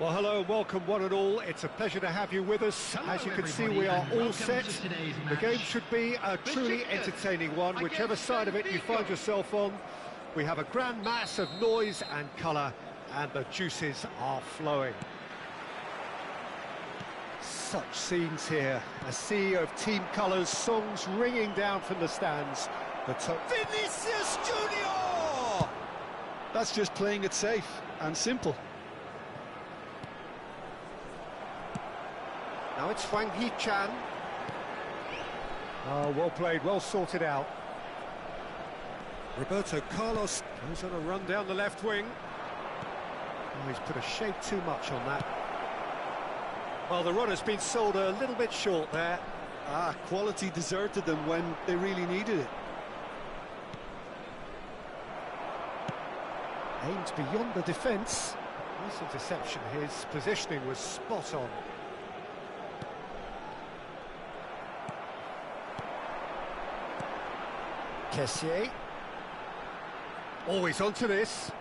Well, hello, welcome one and all. It's a pleasure to have you with us. Hello, as you can see, everybody, we are and all welcome set. to today's The game match. should be a truly entertaining one, whichever side of it you find yourself on. We have a grand mass of noise and colour, and the juices are flowing. Such scenes here, a sea of team colours, songs ringing down from the stands. Vinicius Junior! That's just playing it safe and simple. Now it's Wang Hee-chan. Oh, well played, well sorted out. Roberto Carlos goes on a run down the left wing. Oh, he's put a shade too much on that. Well, the run has been sold a little bit short there. Quality deserted them when they really needed it. Aimed beyond the defence. Nice interception, his positioning was spot on. Kessié. Always onto this.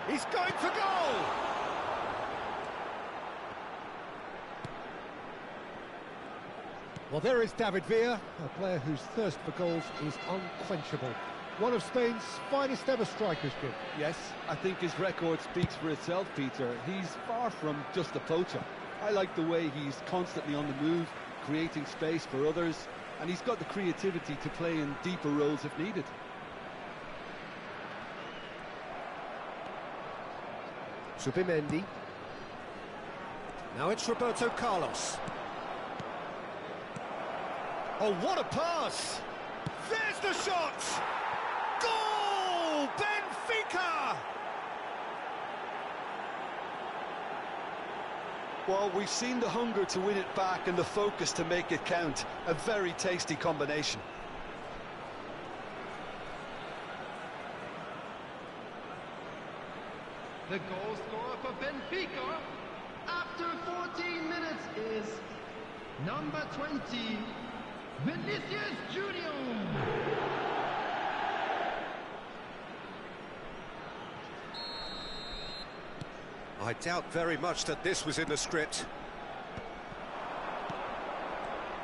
He's going for goal! Well, there is David Villa, a player whose thirst for goals is unquenchable. One of Spain's finest ever strikers, Jim. Yes, I think his record speaks for itself, Peter. He's far from just a poacher. I like the way he's constantly on the move, creating space for others, and he's got the creativity to play in deeper roles if needed. Subimendi. Now it's Roberto Carlos. Oh, what a pass! There's the shot! Goal! Benfica! Well, we've seen the hunger to win it back and the focus to make it count. A very tasty combination. The goal scorer for Benfica after 14 minutes is number 20, Vinicius Junior. I doubt very much that this was in the script.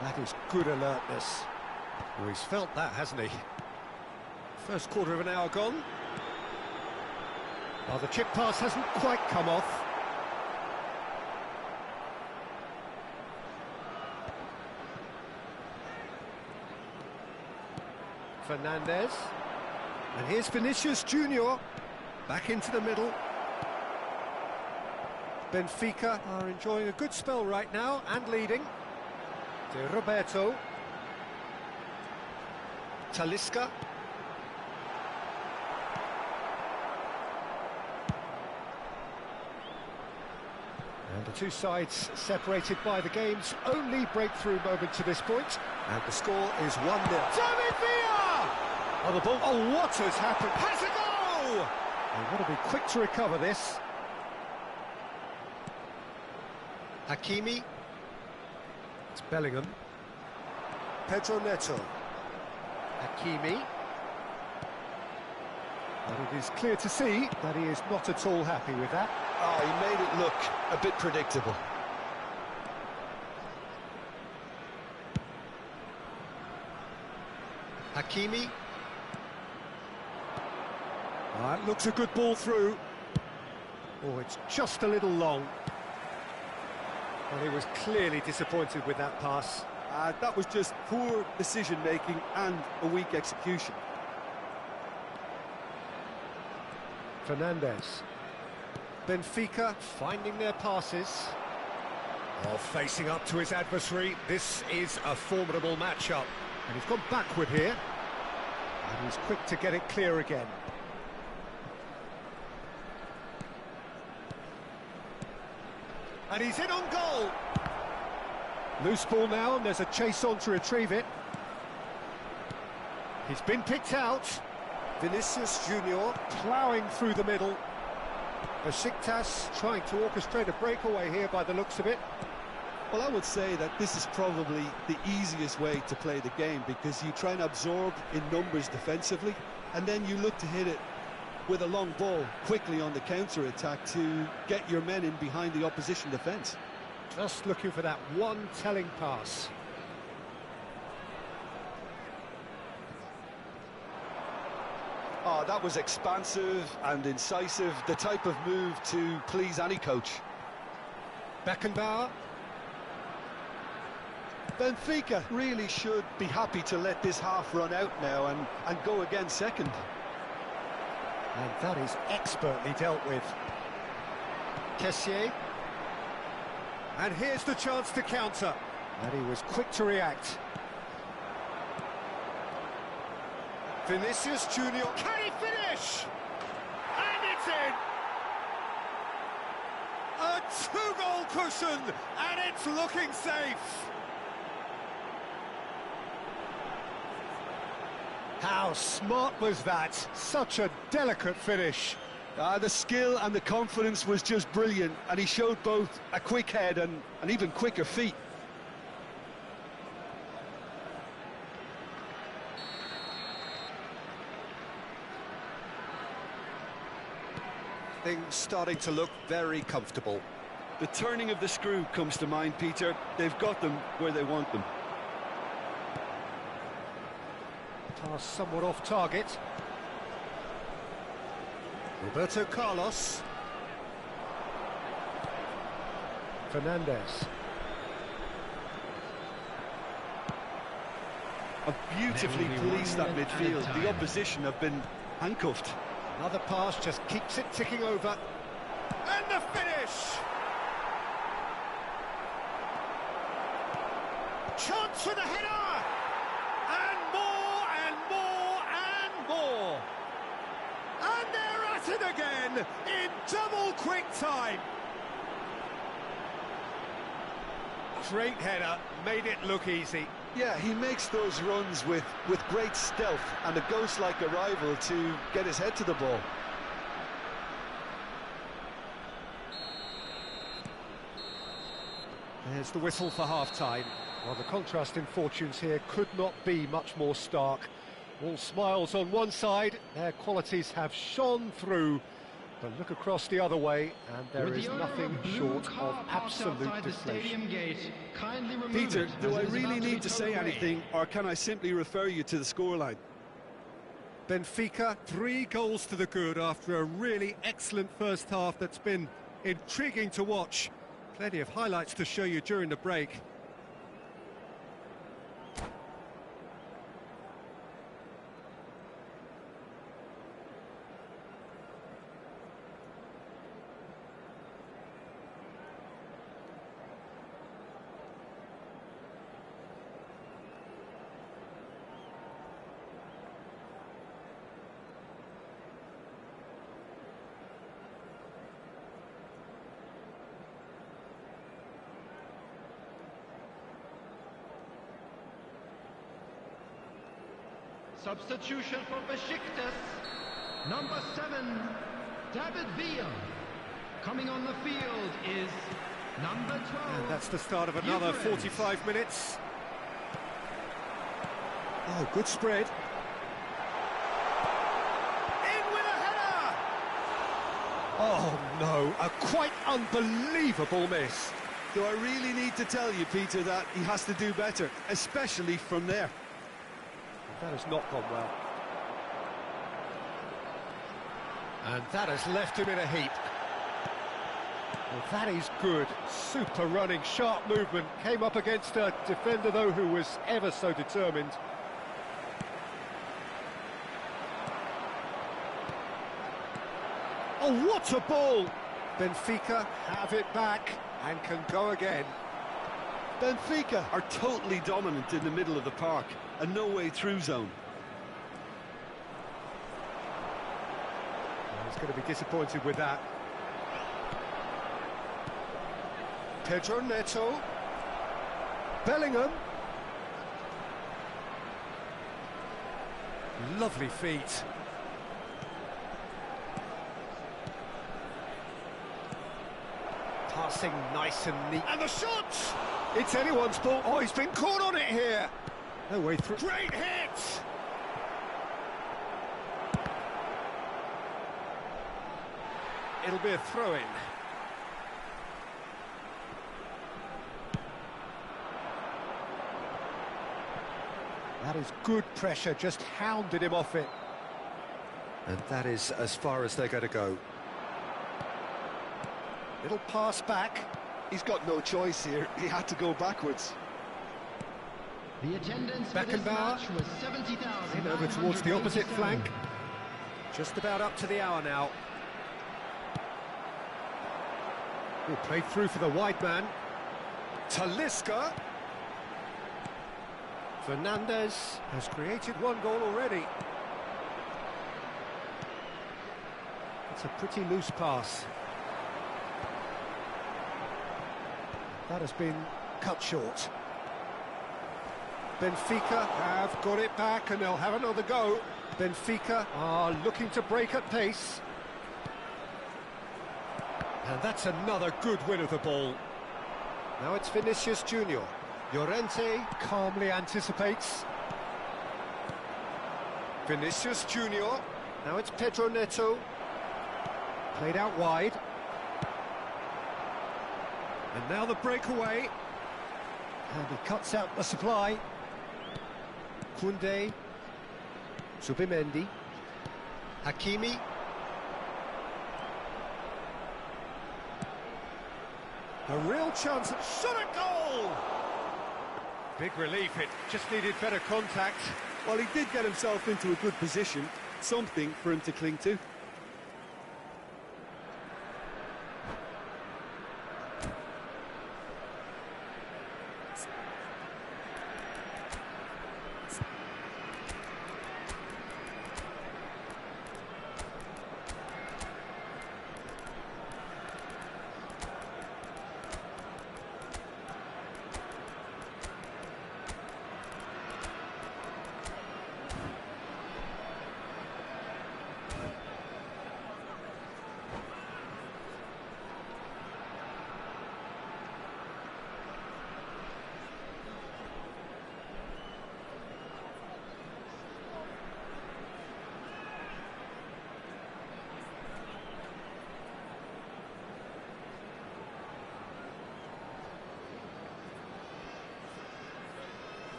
That is good alertness. Oh, he's felt that, hasn't he? First quarter of an hour gone. Oh, the chip pass hasn't quite come off. Fernandez. And here's Vinicius Junior. Back into the middle. Benfica are enjoying a good spell right now and leading. De Roberto. Talisca. And the two sides separated by the game's only breakthrough moment to this point. And the score is 1-0. David Villa! Oh, the ball. Oh, what has happened? Has a goal! They've got to be quick to recover this. Hakimi. It's Bellingham. Pedro Neto. Hakimi. And it is clear to see that he is not at all happy with that. Oh, he made it look a bit predictable. Hakimi. That looks a good ball through. Oh, it's just a little long. Well, he was clearly disappointed with that pass. That was just poor decision-making and a weak execution. Fernandez. Benfica finding their passes. Oh, facing up to his adversary. This is a formidable matchup. And he's gone backward here. And he's quick to get it clear again. And he's in on goal. Loose ball now, and there's a chase on to retrieve it. He's been picked out. Vinicius Junior ploughing through the middle. Besiktas trying to orchestrate a breakaway here by the looks of it. Well, I would say that this is probably the easiest way to play the game, because you try and absorb in numbers defensively, and then you look to hit it with a long ball quickly on the counter-attack to get your men in behind the opposition defence. Just looking for that one telling pass. Oh, that was expansive and incisive, the type of move to please any coach. Beckenbauer. Benfica really should be happy to let this half run out now and go again second. And that is expertly dealt with. Kessié. And here's the chance to counter. And he was quick to react. Vinicius Junior. Can he finish? And it's in! A two-goal cushion, and it's looking safe. How smart was that? Such a delicate finish. The skill and the confidence was just brilliant, and he showed both a quick head and even quicker feet. Things starting to look very comfortable. The turning of the screw comes to mind, Peter. They've got them where they want them. Pass somewhat off target. Roberto Carlos. Fernandez. Have beautifully policed that midfield. The opposition have been handcuffed. Another pass just keeps it ticking over. And the finish! Chance for the header! And more, and more, and more! And they're at it again in double quick time! Great header, made it look easy. Yeah, he makes those runs with great stealth and a ghost-like arrival to get his head to the ball. There's the whistle for half-time. Well, the contrast in fortunes here could not be much more stark. All smiles on one side, their qualities have shone through. But look across the other way, and there is nothing short of absolute deflation. Peter, do I really need to say anything, or can I simply refer you to the scoreline? Benfica, 3 goals to the good after a really excellent first half that's been intriguing to watch. Plenty of highlights to show you during the break. Substitution for Besiktas, number 7, David Villa. Coming on the field is number 12. And that's the start of another 45 minutes. Oh, good spread. In with a header! Oh no, a quite unbelievable miss. Do I really need to tell you, Peter, that he has to do better, especially from there? That has not gone well. And that has left him in a heap. Well, that is good. Super running, sharp movement. Came up against a defender, though, who was ever so determined. Oh, what a ball! Benfica have it back and can go again. Benfica are totally dominant in the middle of the park, a no-way-through zone. He's going to be disappointed with that. Pedro Neto. Bellingham. Lovely feet. Passing nice and neat. And the shot! It's anyone's ball. Oh, he's been caught on it here. No way through. Great hit! It'll be a throw-in. That is good pressure, just hounded him off it. And that is as far as they're going to go. Little pass back. He's got no choice here. He had to go backwards. The attendance for this match was 70,000. Over towards the opposite flank. Just about up to the hour now. Oh, played through for the wide man. Talisca. Fernandez has created one goal already. It's a pretty loose pass. That has been cut short. Benfica have got it back and they'll have another go. Benfica are looking to break at pace. And that's another good win of the ball. Now it's Vinicius Junior. Llorente calmly anticipates. Vinicius Junior. Now it's Pedro Neto. Played out wide. And now the breakaway. And he cuts out the supply. Koundé. Subimendi. Hakimi. A real chance at shot at goal! Big relief, it just needed better contact. Well, he did get himself into a good position, something for him to cling to.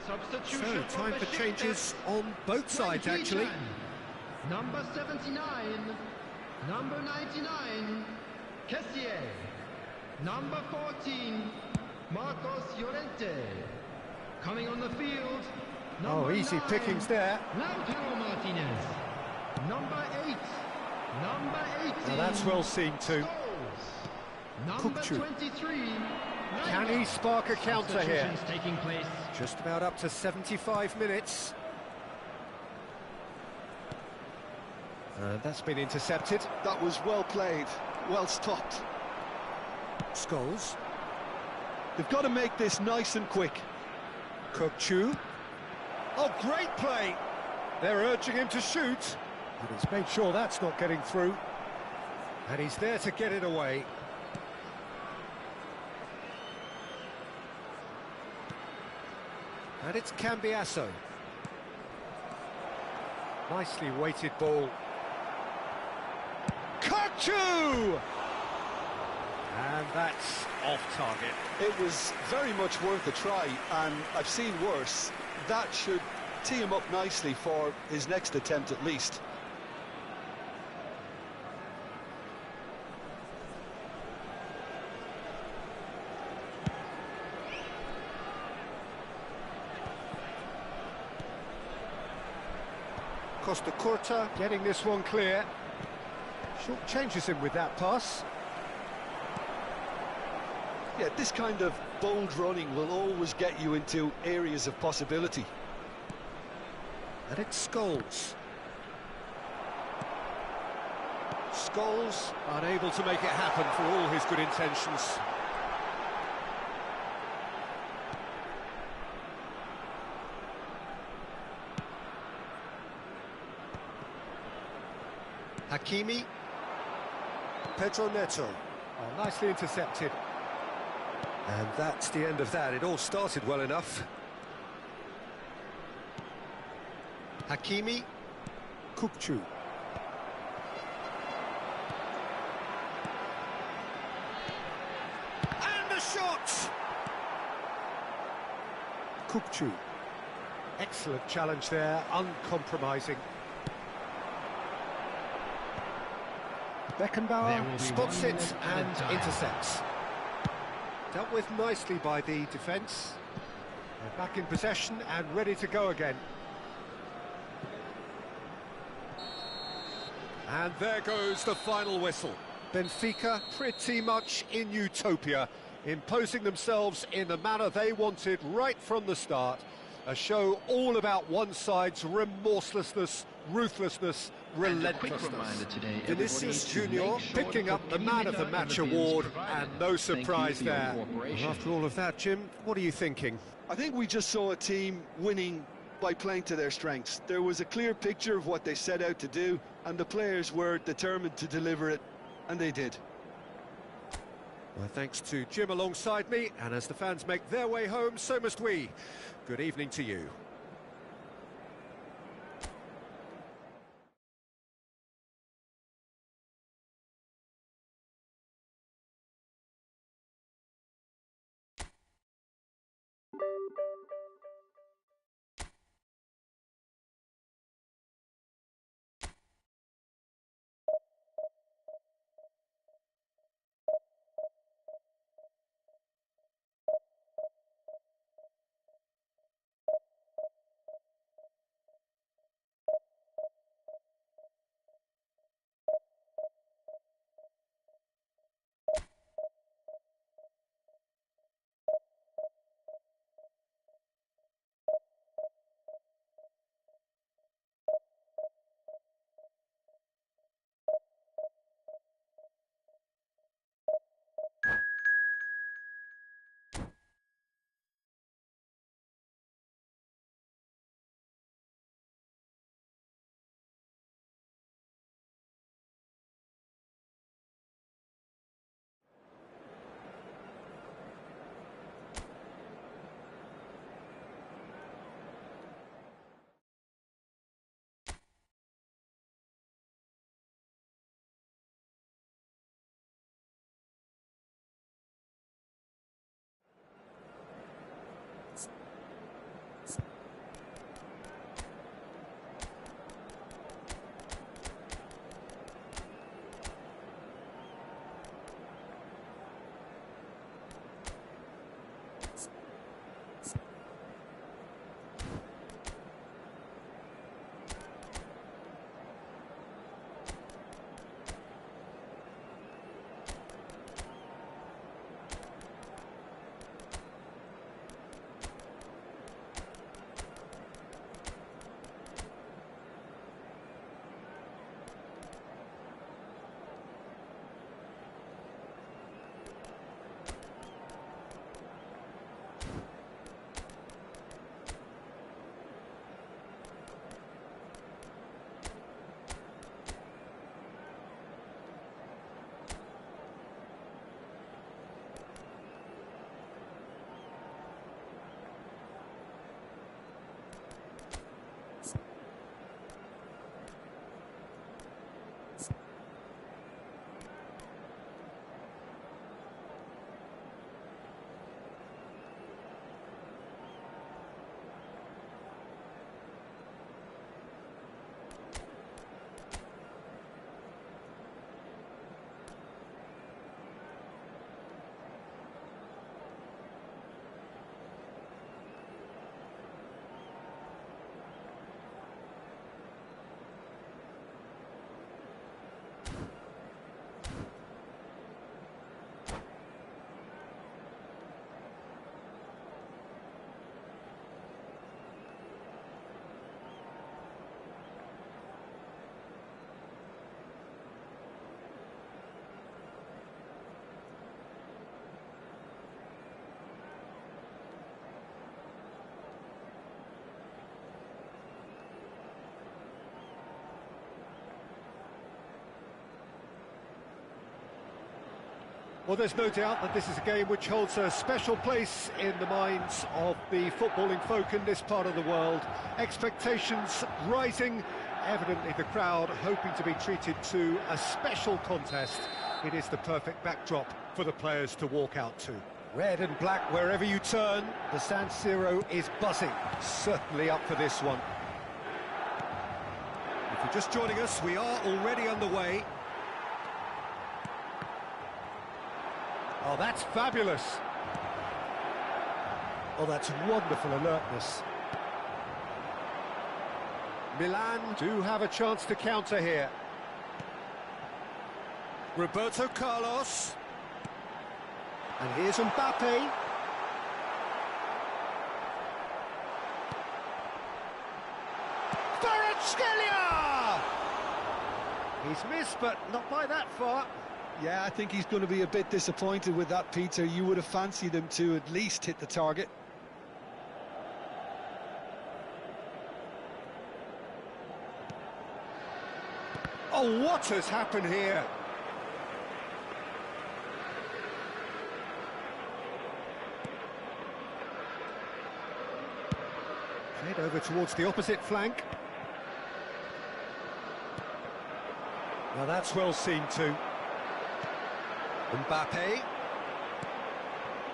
Substitution So, time for changes on both sides, actually. Number 79, number 99, Kessier. Number 14, Marcos Llorente. Coming on the field, number easy 9, pickings there. Lautaro Martinez. Number 8, number 18. Now that's well seen too. Number Kukçu. 23. Can he spark a counter here? Substitutions taking place. Just about up to 75 minutes. That's been intercepted. That was well played, well stopped. Scholes. They've got to make this nice and quick. Kukçu. Oh, great play! They're urging him to shoot. And he's made sure that's not getting through. And he's there to get it away. And it's Cambiasso. Nicely weighted ball. Kukçu! And that's off target. It was very much worth a try, and I've seen worse. That should tee him up nicely for his next attempt at least. Costa Curta getting this one clear. Short changes him with that pass. Yeah, this kind of bold running will always get you into areas of possibility. And it's Scholes. Scholes unable to make it happen for all his good intentions. Hakimi. Pedro Neto. Oh, nicely intercepted. And that's the end of that. It all started well enough. Hakimi. Kukçu. And the shot! Kukçu. Excellent challenge there, uncompromising. Beckenbauer spots it and intercepts. Dealt with nicely by the defence. They're back in possession and ready to go again. And there goes the final whistle. Benfica pretty much in utopia, imposing themselves in the manner they wanted right from the start. A show all about one side's remorselessness, ruthlessness, relentlessness. Vinicius Junior picking up the Man of the Match award, and no surprise there. And after all of that, Jim, what are you thinking? I think we just saw a team winning by playing to their strengths. There was a clear picture of what they set out to do, and the players were determined to deliver it, and they did. Well, thanks to Jim alongside me, and as the fans make their way home, so must we. Good evening to you. Well, there's no doubt that this is a game which holds a special place in the minds of the footballing folk in this part of the world. Expectations rising, evidently the crowd hoping to be treated to a special contest. It is the perfect backdrop for the players to walk out to. Red and black wherever you turn, the San Siro is buzzing. Certainly up for this one. If you're just joining us, we are already underway. Oh, that's fabulous. Oh, that's wonderful alertness. Milan do have a chance to counter here. Roberto Carlos. And here's Mbappe. Kvaratskhelia! He's missed, but not by that far. Yeah, I think he's going to be a bit disappointed with that, Peter. You would have fancied him to at least hit the target. Oh, what has happened here? Played over towards the opposite flank. Now that's well seen too. Mbappe.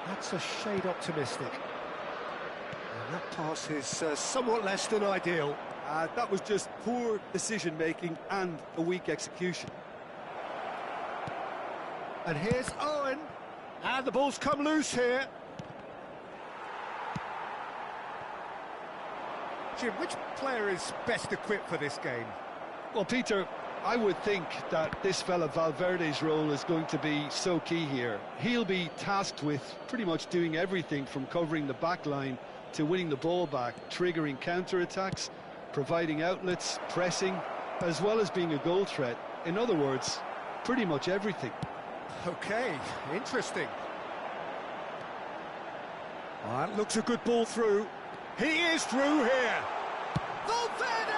That's a shade optimistic. And that pass is somewhat less than ideal. That was just poor decision-making and a weak execution. And here's Owen. And the ball's come loose here. Jim, which player is best equipped for this game? Well, Peter, I would think that this fella Valverde's role is going to be so key here. He'll be tasked with pretty much doing everything from covering the back line to winning the ball back, triggering counter-attacks, providing outlets, pressing, as well as being a goal threat. In other words, pretty much everything. Okay, interesting. That looks a good ball through. He is through here. Valverde!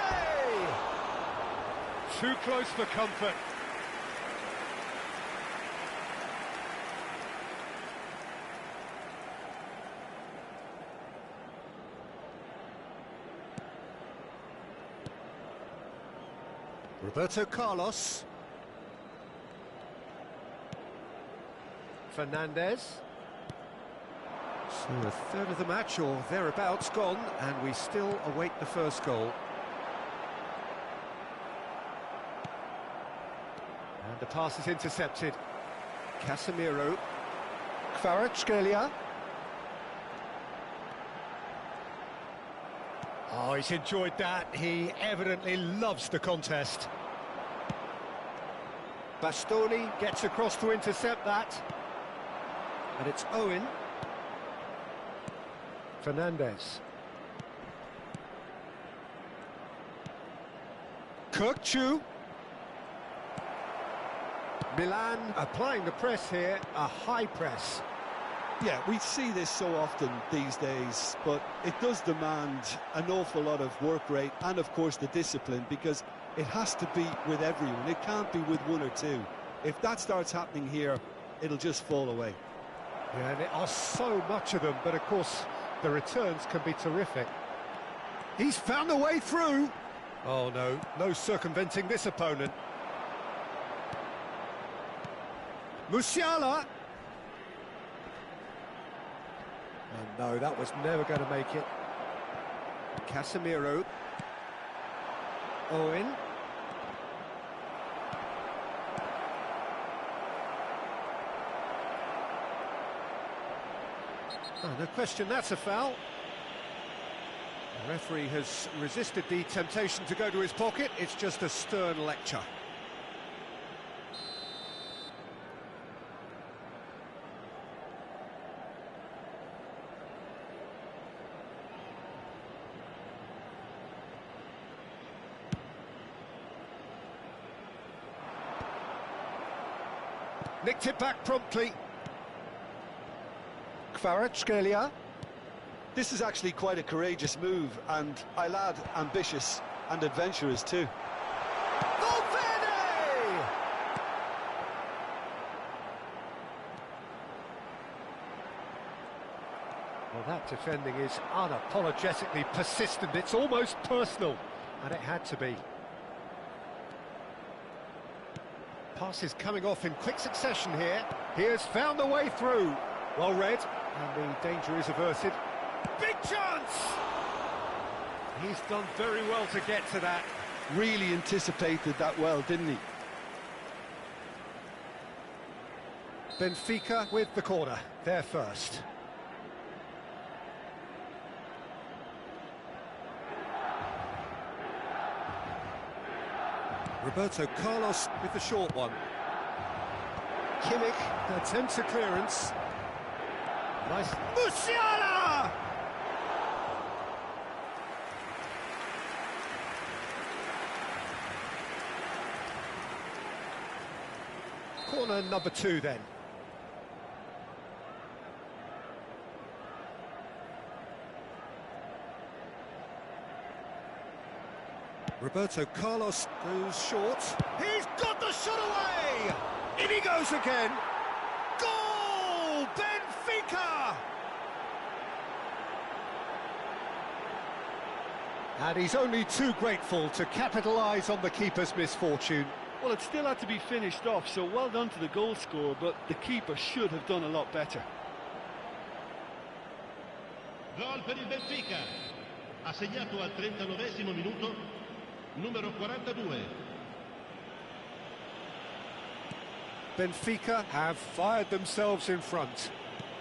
Too close for comfort. Roberto Carlos. Fernandez. So a third of the match or thereabouts gone, and we still await the first goal. And the pass is intercepted. Casemiro. Kvaratskhelia. Oh, he's enjoyed that. He evidently loves the contest. Bastoni gets across to intercept that. And it's Owen. Fernandez. Kirkchu. Milan applying the press here, a high press. Yeah, we see this so often these days, but it does demand an awful lot of work rate and, of course, the discipline, because it has to be with everyone. It can't be with one or two. If that starts happening here, it'll just fall away. Yeah, and there are so much of them, but, of course, the returns can be terrific. He's found a way through. Oh, no, no circumventing this opponent. Musiala. And no, that was never going to make it. Casemiro. Owen. Oh, no question, that's a foul. The referee has resisted the temptation to go to his pocket. It's just a stern lecture. Nicked it back promptly. Kvaratskhelia. This is actually quite a courageous move, and I'll add ambitious and adventurous too. Valverde! Well, that defending is unapologetically persistent. It's almost personal, and it had to be. Passes coming off in quick succession here. He has found the way through. Well read, and the danger is averted. Big chance! He's done very well to get to that. Really anticipated that well, didn't he? Benfica with the corner, they're first. Roberto Carlos with the short one. Kimmich attempts a clearance. Nice. Musiala! Corner number 2 then. Roberto Carlos goes short. He's got the shot away! In he goes again. Goal! Benfica! And he's only too grateful to capitalise on the keeper's misfortune. Well, it still had to be finished off, so well done to the goal scorer, but the keeper should have done a lot better. Gol per il Benfica. Ha segnato al 39esimo minuto numero 42. Benfica have fired themselves in front.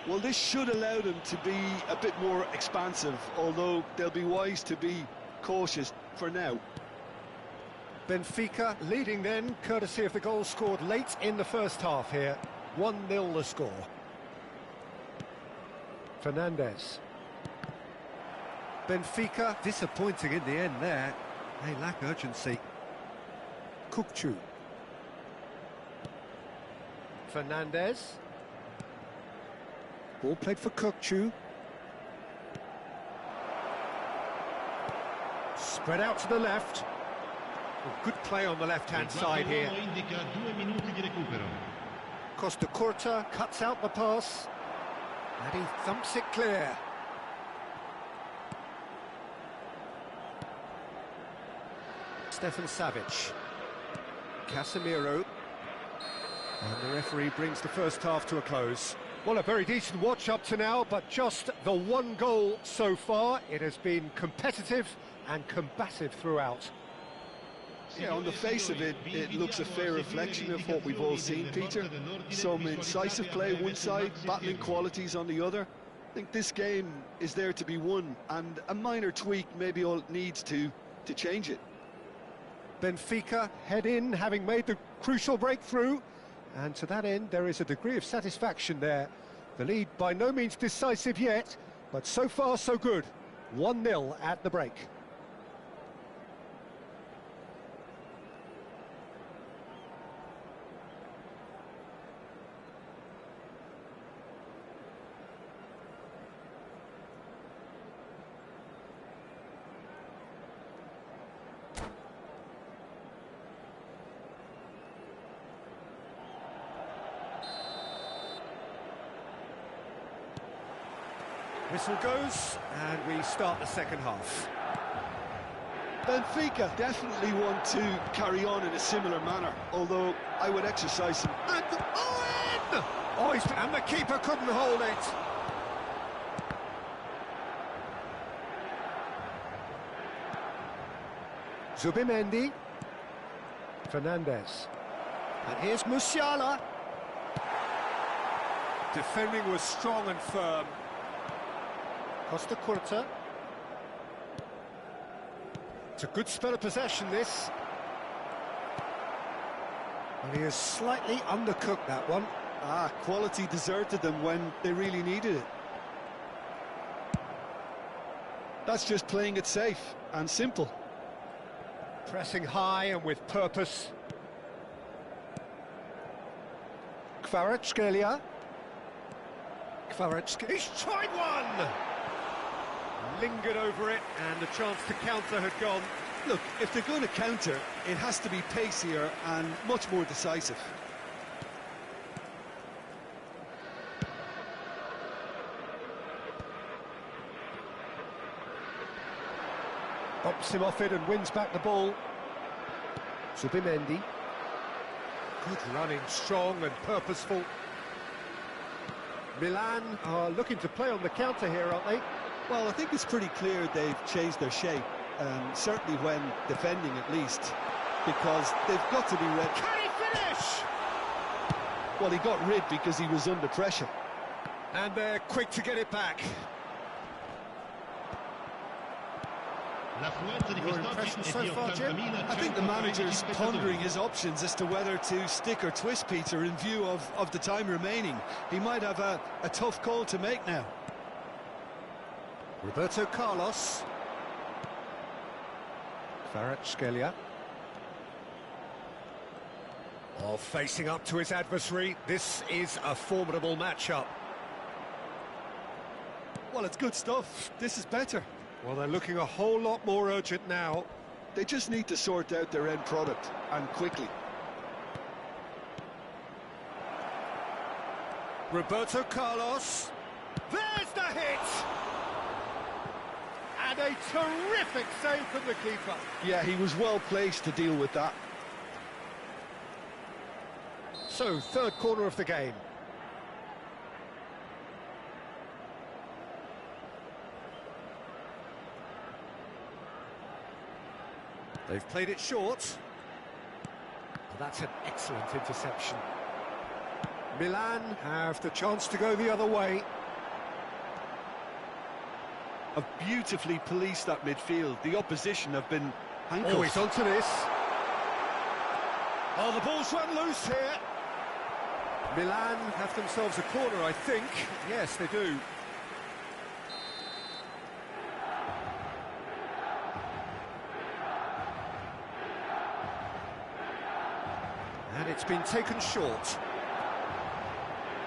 Well, this should allow them to be a bit more expansive, although they'll be wise to be cautious for now. Benfica leading then, courtesy of the goal scored late in the first half here. 1-0 the score. Fernandes. Benfica disappointing in the end there. They lack urgency. Kukçu. Fernandes. Ball played for Kukçu. Spread out to the left. Oh, good play on the left-hand side here. Costa Curta cuts out the pass. And he thumps it clear. Stefan Savic. Casemiro. And the referee brings the first half to a close. Well, a very decent watch up to now, but just the one goal so far. It has been competitive and combative throughout. Yeah, on the face of it, it looks a fair reflection of what we've all seen, Peter. Some incisive play one side, battling qualities on the other. I think this game is there to be won, and a minor tweak maybe all it needs to change it. Benfica head in, having made the crucial breakthrough, and to that end there is a degree of satisfaction there. The lead by no means decisive yet, but so far so good. 1-0 at the break. Whistle goes, and we start the second half. Benfica definitely want to carry on in a similar manner, although I would exercise some... And Owen! Oh, and the keeper couldn't hold it. Zubimendi. Fernandes. And here's Musiala. Defending was strong and firm. Costa Curta. It's a good spell of possession, this. And he has slightly undercooked that one. Quality deserted them when they really needed it. That's just playing it safe and simple. Pressing high and with purpose. Kvaratskhelia. He's tried one! Lingered over it, and the chance to counter had gone. Look, if they're going to counter, it has to be pacier and much more decisive. Bumps him off it and wins back the ball. Subimendi. Good running, strong and purposeful. Milan are looking to play on the counter here, aren't they? Well, I think it's pretty clear they've changed their shape, certainly when defending at least, because they've got to be ready. Can he finish? Well, he got rid because he was under pressure. And they're quick to get it back. Your impression so far, Jim? I think the manager's pondering his options as to whether to stick or twist Peter in view of the time remaining. He might have a tough call to make now. Roberto Carlos. Kvaratskhelia. Oh, facing up to his adversary. This is a formidable matchup. Well, it's good stuff. This is better. Well, they're looking a whole lot more urgent now. They just need to sort out their end product, and quickly. Roberto Carlos. There's the hit! And a terrific save from the keeper. Yeah, he was well placed to deal with that. So, third corner of the game. They've played it short. Well, that's an excellent interception. Milan have the chance to go the other way. Have beautifully policed that midfield. The opposition have been handcuffed. Oh, he's onto this. Oh, the ball's run loose here. Milan have themselves a corner, I think. Yes, they do. And it's been taken short.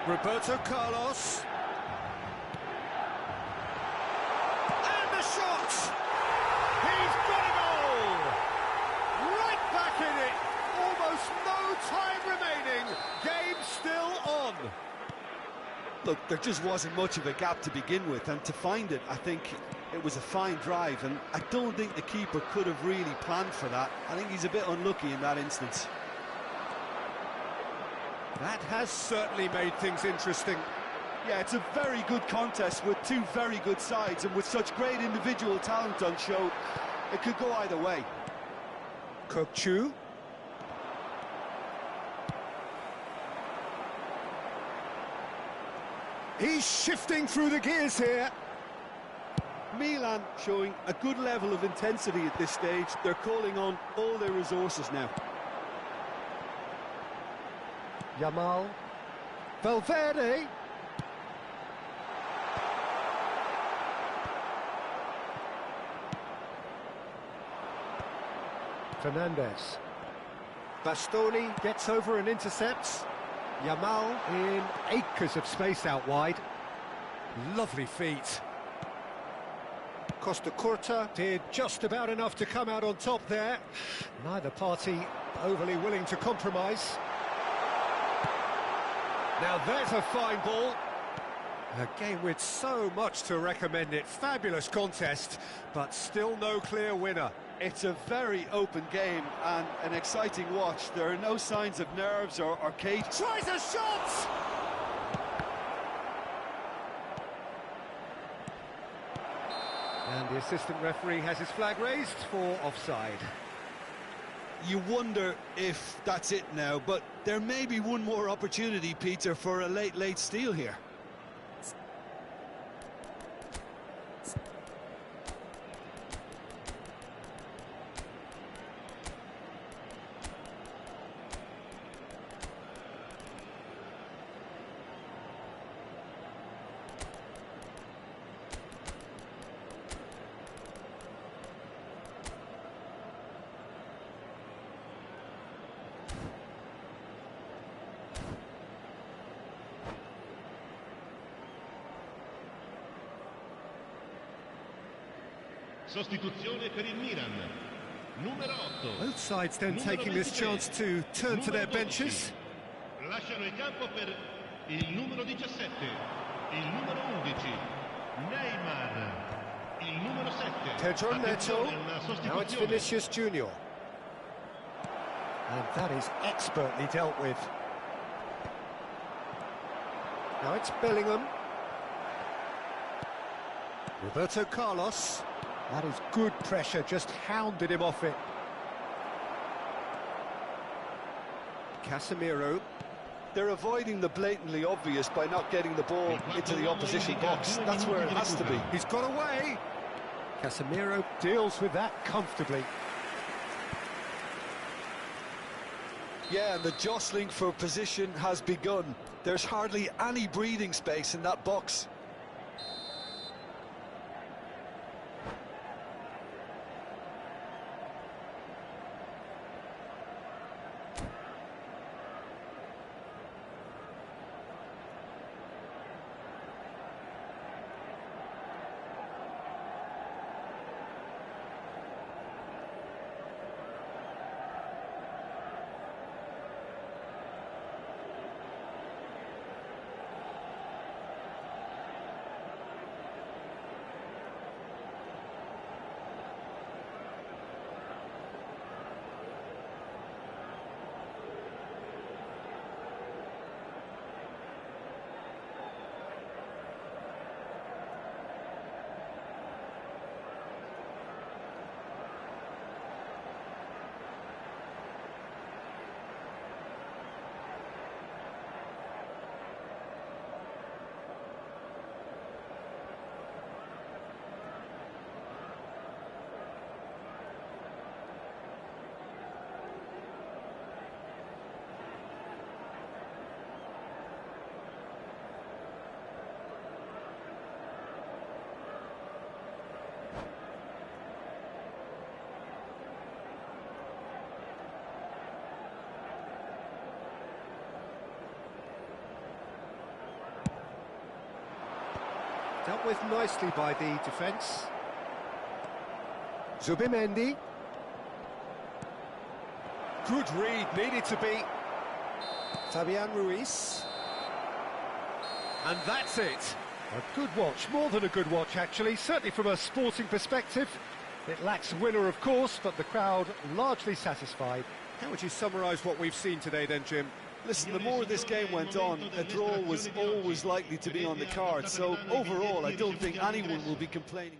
Roberto Carlos. And the shot! He's got a goal! Right back in it! Almost no time remaining. Game still on. Look, there just wasn't much of a gap to begin with, and to find it, I think it was a fine drive, and I don't think the keeper could have really planned for that. I think he's a bit unlucky in that instance. That has certainly made things interesting. Yeah, it's a very good contest with two very good sides, and with such great individual talent on show, it could go either way. Kokchu. He's shifting through the gears here. Milan showing a good level of intensity at this stage. They're calling on all their resources now. Yamal. Valverde. Fernandez. Bastoni gets over and intercepts. Yamal in acres of space out wide. Lovely feet. Costa Curta did just about enough to come out on top there. Neither party overly willing to compromise. Now there's a fine ball. A game with so much to recommend it. Fabulous contest, but still no clear winner. It's a very open game and an exciting watch. There are no signs of nerves or cage. Tries a shot! And the assistant referee has his flag raised for offside. You wonder if that's it now, but there may be one more opportunity, Peter, for a late steal here. Sostituzione per il Milan. Numero 8. Both sides then taking this chance to turn to their benches. Lasciano il campo per il numero 17, il numero 11, Neymar, il numero 7, Pedro Neto. Now it's Vinicius Junior. And that is expertly dealt with. Now it's Bellingham. Roberto Carlos. That is good pressure, just hounded him off it. Casemiro. They're avoiding the blatantly obvious by not getting the ball into the opposition box. That's where it has to be. He's got away. Casemiro deals with that comfortably. Yeah, and the jostling for position has begun. There's hardly any breathing space in that box. Dealt with nicely by the defence. Zubimendi. Good read, needed to be. Fabian Ruiz. And that's it. A good watch, more than a good watch actually, certainly from a sporting perspective. It lacks winner, of course, but the crowd largely satisfied. How would you summarise what we've seen today then, Jim? Listen, the more this game went on, a draw was always likely to be on the card. So overall, I don't think anyone will be complaining.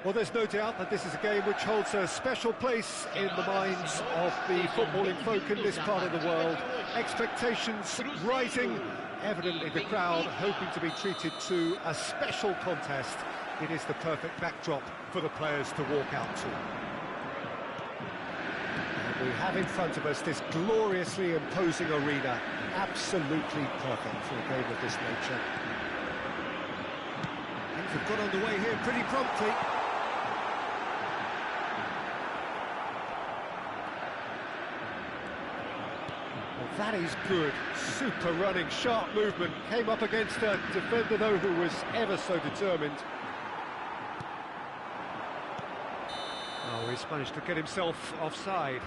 Well, there's no doubt that this is a game which holds a special place in the minds of the footballing folk in this part of the world. Expectations rising, evidently the crowd hoping to be treated to a special contest. It is the perfect backdrop for the players to walk out to. And we have in front of us this gloriously imposing arena, absolutely perfect for a game of this nature. Things have got underway here pretty promptly. That is good, super running, sharp movement, came up against a defender though who was ever so determined. Oh, he's managed to get himself offside.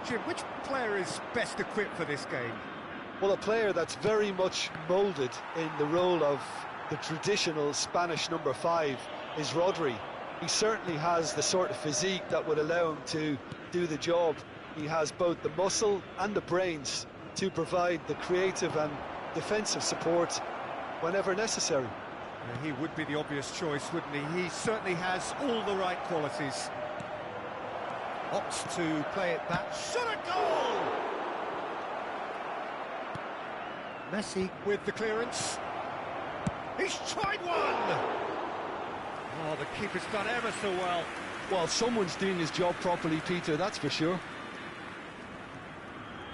Jim, which player is best equipped for this game? Well, a player that's very much moulded in the role of the traditional Spanish number 5 is Rodri. He certainly has the sort of physique that would allow him to do the job. He has both the muscle and the brains to provide the creative and defensive support whenever necessary. Yeah, he would be the obvious choice, wouldn't he? He certainly has all the right qualities. Opts to play it back. Shot a goal! Messi with the clearance. He's tried one! Oh, the keeper's done ever so well. Well, someone's doing his job properly, Peter, that's for sure.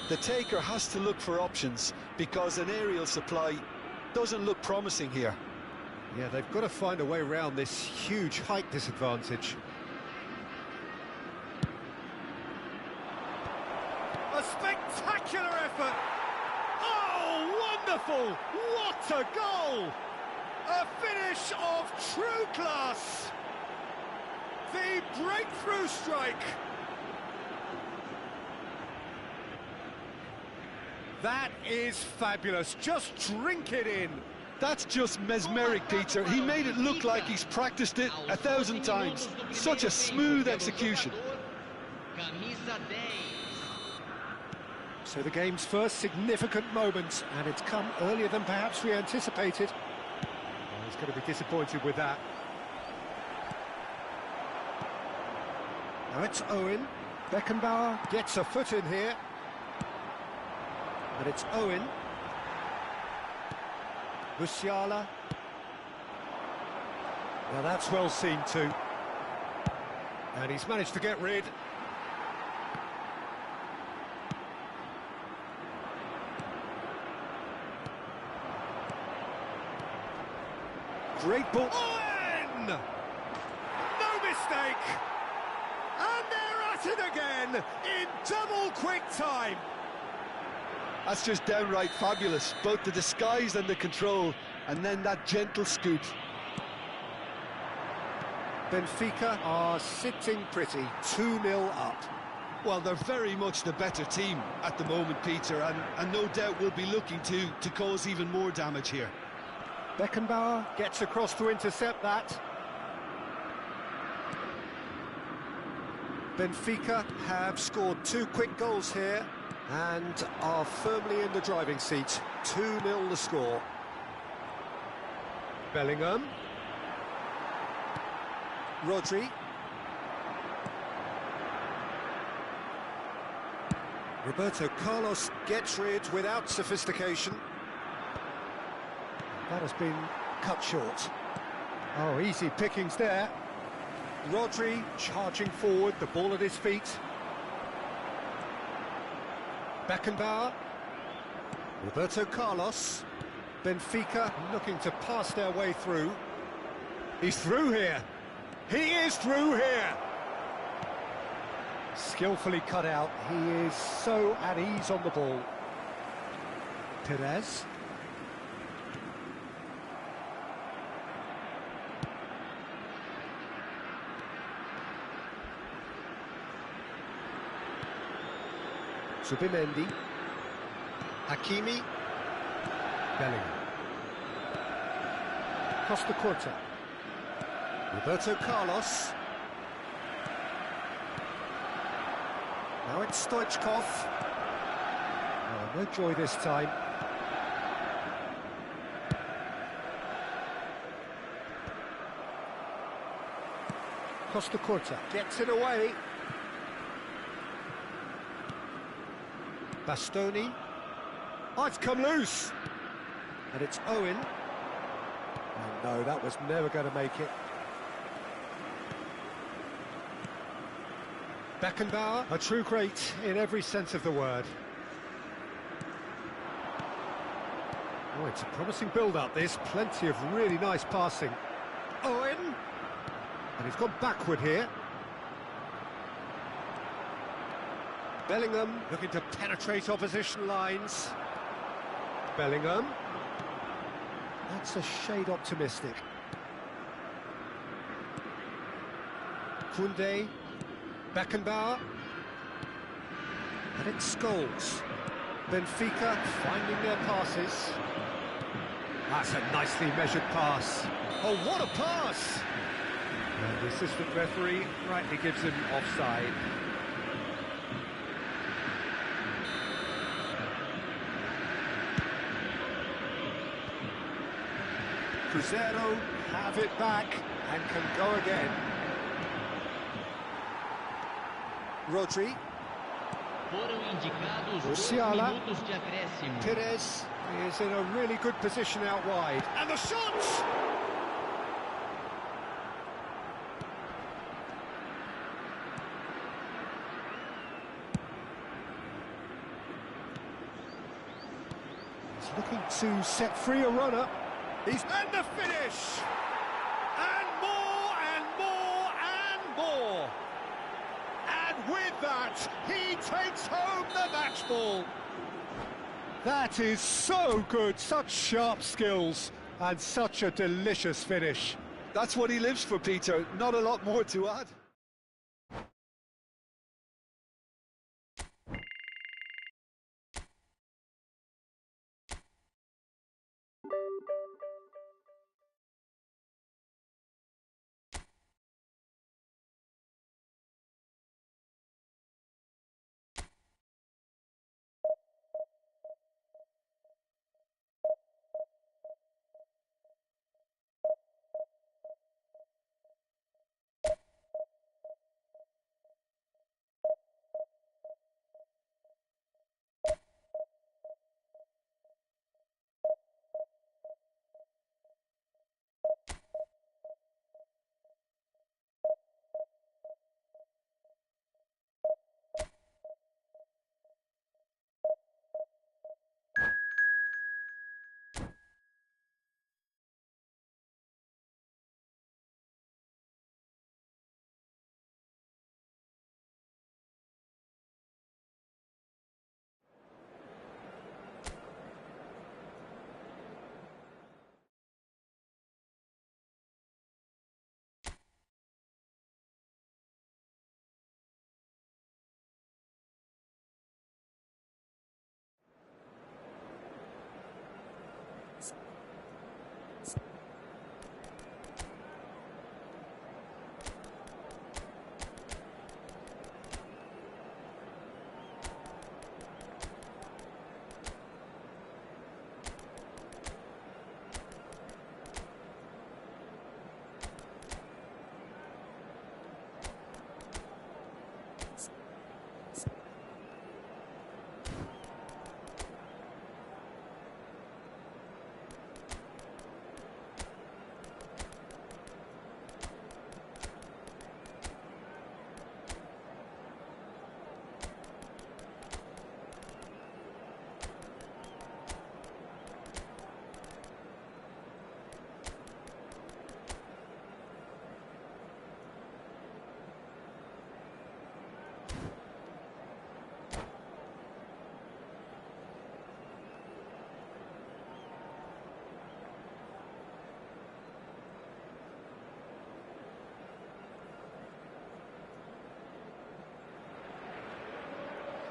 The taker has to look for options because an aerial supply doesn't look promising here. Yeah, they've got to find a way around this huge height disadvantage. A spectacular effort! Oh, wonderful! What a goal! A finish of true class! The breakthrough strike! That is fabulous, just drink it in! That's just mesmeric, Peter. He made it look like he's practiced it 1,000 times. Such a smooth execution. So the game's first significant moment, and it's come earlier than perhaps we anticipated. Oh, he's going to be disappointed with that. Now it's Owen. Beckenbauer gets a foot in here. And it's Owen. Musiala. Now that's well seen too. And he's managed to get rid. Great ball. Owen! No mistake! And they're at it again in double quick time. That's just downright fabulous, both the disguise and the control, and then that gentle scoop. Benfica are sitting pretty, 2-0 up. Well, they're very much the better team at the moment, Peter, and no doubt will be looking to cause even more damage here. Beckenbauer gets across to intercept that. Benfica have scored 2 quick goals here and are firmly in the driving seat. 2-0 the score. Bellingham. Rodri. Roberto Carlos gets rid without sophistication. That has been cut short. Oh, easy pickings there. Rodri charging forward, the ball at his feet. Beckenbauer. Roberto Carlos. Benfica looking to pass their way through. He's through here. He is through here. Skillfully cut out. He is so at ease on the ball. Perez. Subimendi. Hakimi. Bellingham. Costa Curta. Roberto Carlos. Now it's Stoichkov. Oh, no joy this time. Costa Curta gets it away. Bastoni. Oh, it's come loose. And it's Owen. Oh no, that was never going to make it. Beckenbauer, a true great in every sense of the word. Oh, it's a promising build-up, this. Plenty of really nice passing. Owen! And he's gone backward here. Bellingham looking to penetrate opposition lines. Bellingham. That's a shade optimistic. Koundé. Beckenbauer. And it's Scholes. Benfica finding their passes. That's a nicely measured pass. Oh, what a pass! And the assistant referee rightly gives him offside. Cruzeiro have it back and can go again. Rodri. Musiala. Pires is in a really good position out wide. And the shot! He's looking to set free a runner. He's and the finish! And more and more and more! And with that, he takes home the match ball. That is so good, such sharp skills, and such a delicious finish. That's what he lives for, Peter. Not a lot more to add.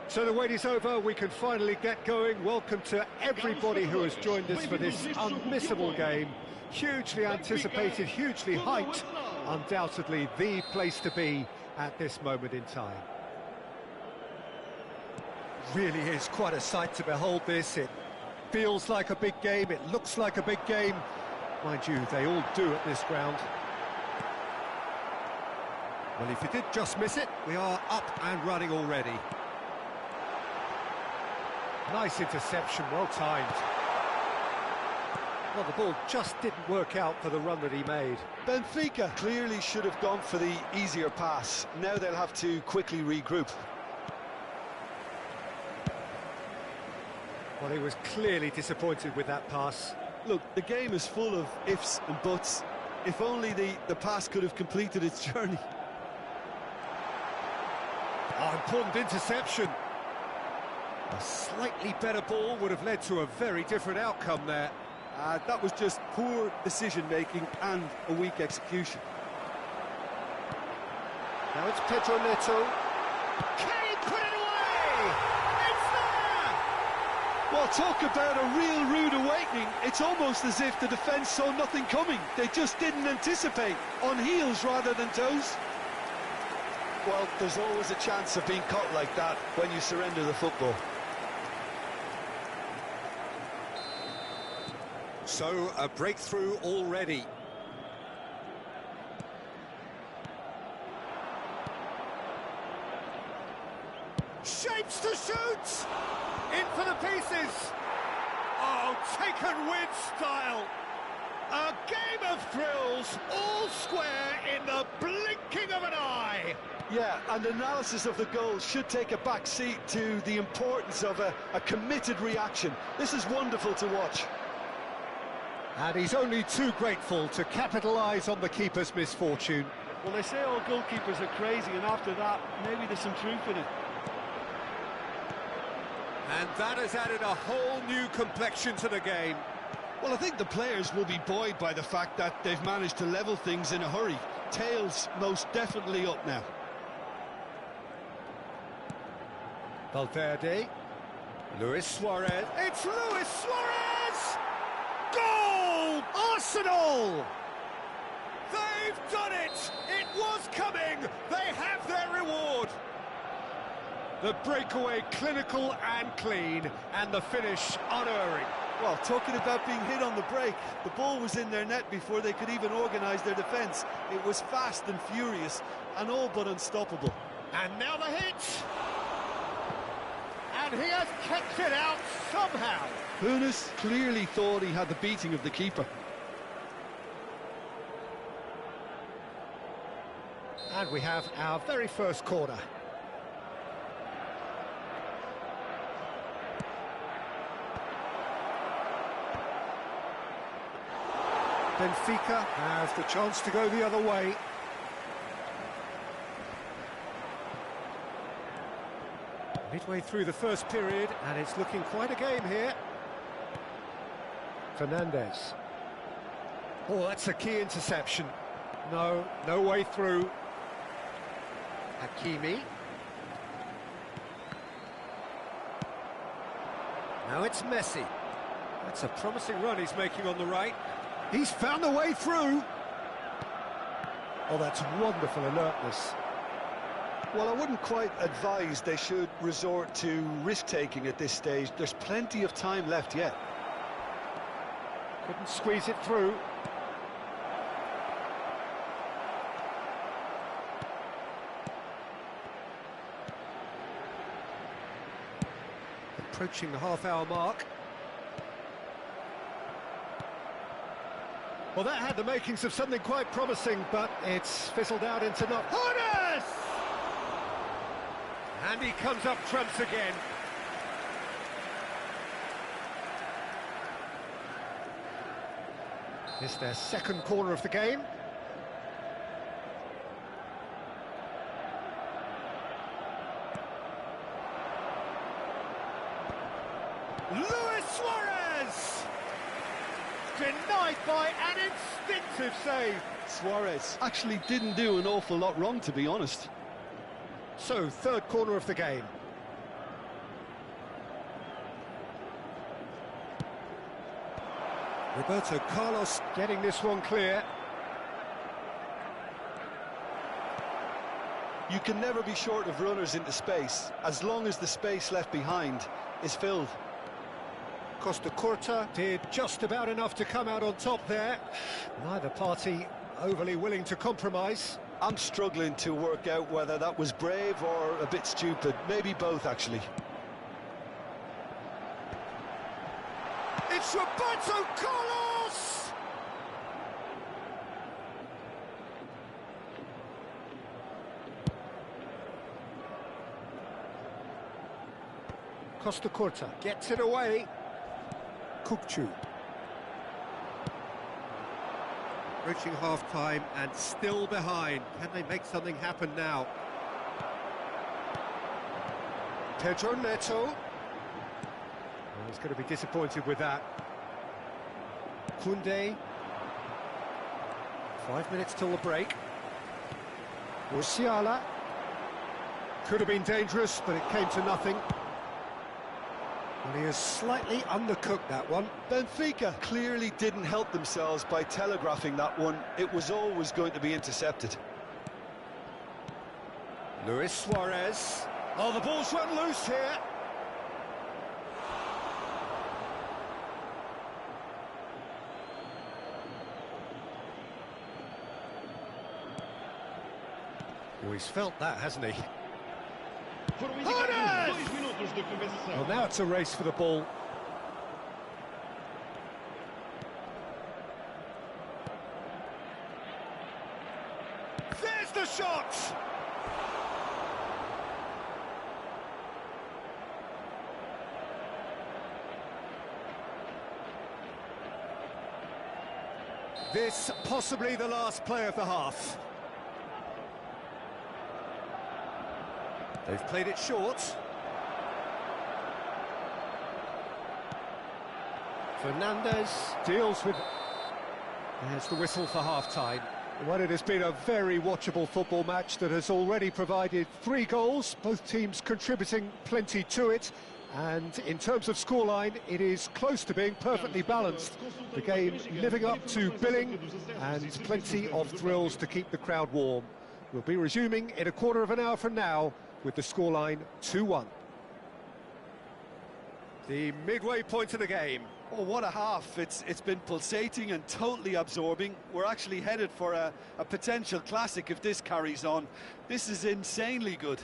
So the wait is over, we can finally get going. Welcome to everybody who has joined us for this unmissable game. Hugely anticipated, hugely hyped, undoubtedly the place to be at this moment in time. really is quite a sight to behold this. It feels like a big game, it looks like a big game. Mind you, they all do at this ground. Well, if you did just miss it, we are up and running already. Nice interception, well timed. Well, the ball just didn't work out for the run that he made. Benfica clearly should have gone for the easier pass. Now they'll have to quickly regroup. Well, he was clearly disappointed with that pass. Look, the game is full of ifs and buts. If only the pass could have completed its journey. Oh, important interception. A slightly better ball would have led to a very different outcome there. That was just poor decision-making and a weak execution. Now it's Pedro Neto. Can he put it away? It's there! Well, talk about a real rude awakening. It's almost as if the defence saw nothing coming. They just didn't anticipate, on heels rather than toes. Well, there's always a chance of being caught like that when you surrender the football. So, a breakthrough already. Shapes to shoot! In for the pieces! Oh, taken with style! A game of thrills, all square in the blinking of an eye! Yeah, and analysis of the goal should take a back seat to the importance of a committed reaction. This is wonderful to watch. And he's only too grateful to capitalise on the keeper's misfortune. Well, they say all goalkeepers are crazy, and after that, maybe there's some truth in it. And that has added a whole new complexion to the game. Well, I think the players will be buoyed by the fact that they've managed to level things in a hurry. Tails most definitely up now. Valverde. Luis Suarez. It's Luis Suarez! Goal! Arsenal! They've done it! It was coming! They have their reward! The breakaway clinical and clean, and the finish unerring. Well, talking about being hit on the break, the ball was in their net before they could even organise their defence. It was fast and furious, and all but unstoppable. And now the hit! And he has kept it out somehow. Funes clearly thought he had the beating of the keeper. And we have our very first corner. Benfica has the chance to go the other way. Midway through the first period, and it's looking quite a game here. Fernandez. Oh, that's a key interception. No way through. Hakimi. Now it's Messi. That's a promising run he's making on the right. He's found a way through. Oh, that's wonderful alertness. Well, I wouldn't quite advise they should resort to risk-taking at this stage. There's plenty of time left yet. Couldn't squeeze it through. Approaching the half-hour mark. Well, that had the makings of something quite promising, but it's fizzled out into not. Honest! And he comes up trumps again. It's their second corner of the game. Luis Suarez! Denied by an instinctive save. Suarez actually didn't do an awful lot wrong, to be honest. So, third corner of the game. Roberto Carlos getting this one clear. You can never be short of runners into space, as long as the space left behind is filled. Costa Curta did just about enough to come out on top there. Neither party overly willing to compromise. I'm struggling to work out whether that was brave or a bit stupid. Maybe both, actually. It's Roberto Carlos! Costa Curta gets it away. Kukcu. Reaching half-time and still behind. Can they make something happen now? Pedro Neto. Well, he's going to be disappointed with that. Koundé. 5 minutes till the break. Musiala. Could have been dangerous, but it came to nothing. And he has slightly undercooked that one. Benfica clearly didn't help themselves by telegraphing that one. It was always going to be intercepted. Luis Suarez. Oh, the ball's run loose here. Oh, he's felt that, hasn't he? Well, now it's a race for the ball. There's the shot! This possibly the last play of the half. They've played it short. Fernandez deals with... There's the whistle for half-time. Well, it has been a very watchable football match that has already provided 3 goals, both teams contributing plenty to it. And in terms of scoreline, it is close to being perfectly balanced. The game living up to billing and plenty of thrills to keep the crowd warm. We'll be resuming in a quarter of an hour from now with the scoreline 2-1. The midway point of the game. Oh, what a half. It's been pulsating and totally absorbing. We're actually headed for a potential classic if this carries on. This is insanely good.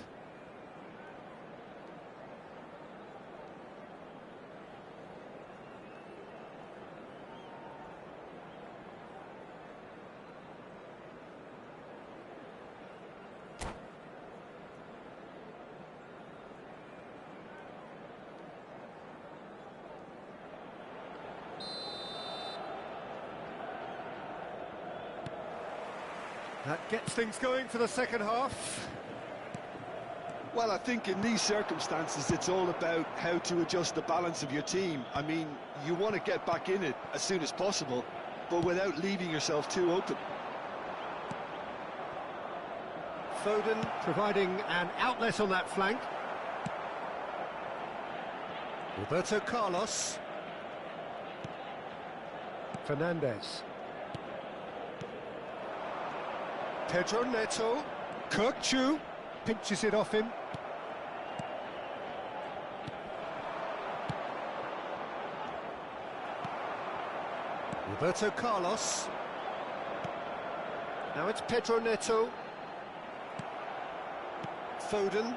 That gets things going for the second half. Well, I think in these circumstances, it's all about how to adjust the balance of your team. I mean, you want to get back in it as soon as possible, but without leaving yourself too open. Foden providing an outlet on that flank. Roberto Carlos. Fernandez. Pedro Neto. Kukcu pinches it off him. Roberto Carlos. Now it's Pedro Neto. Foden.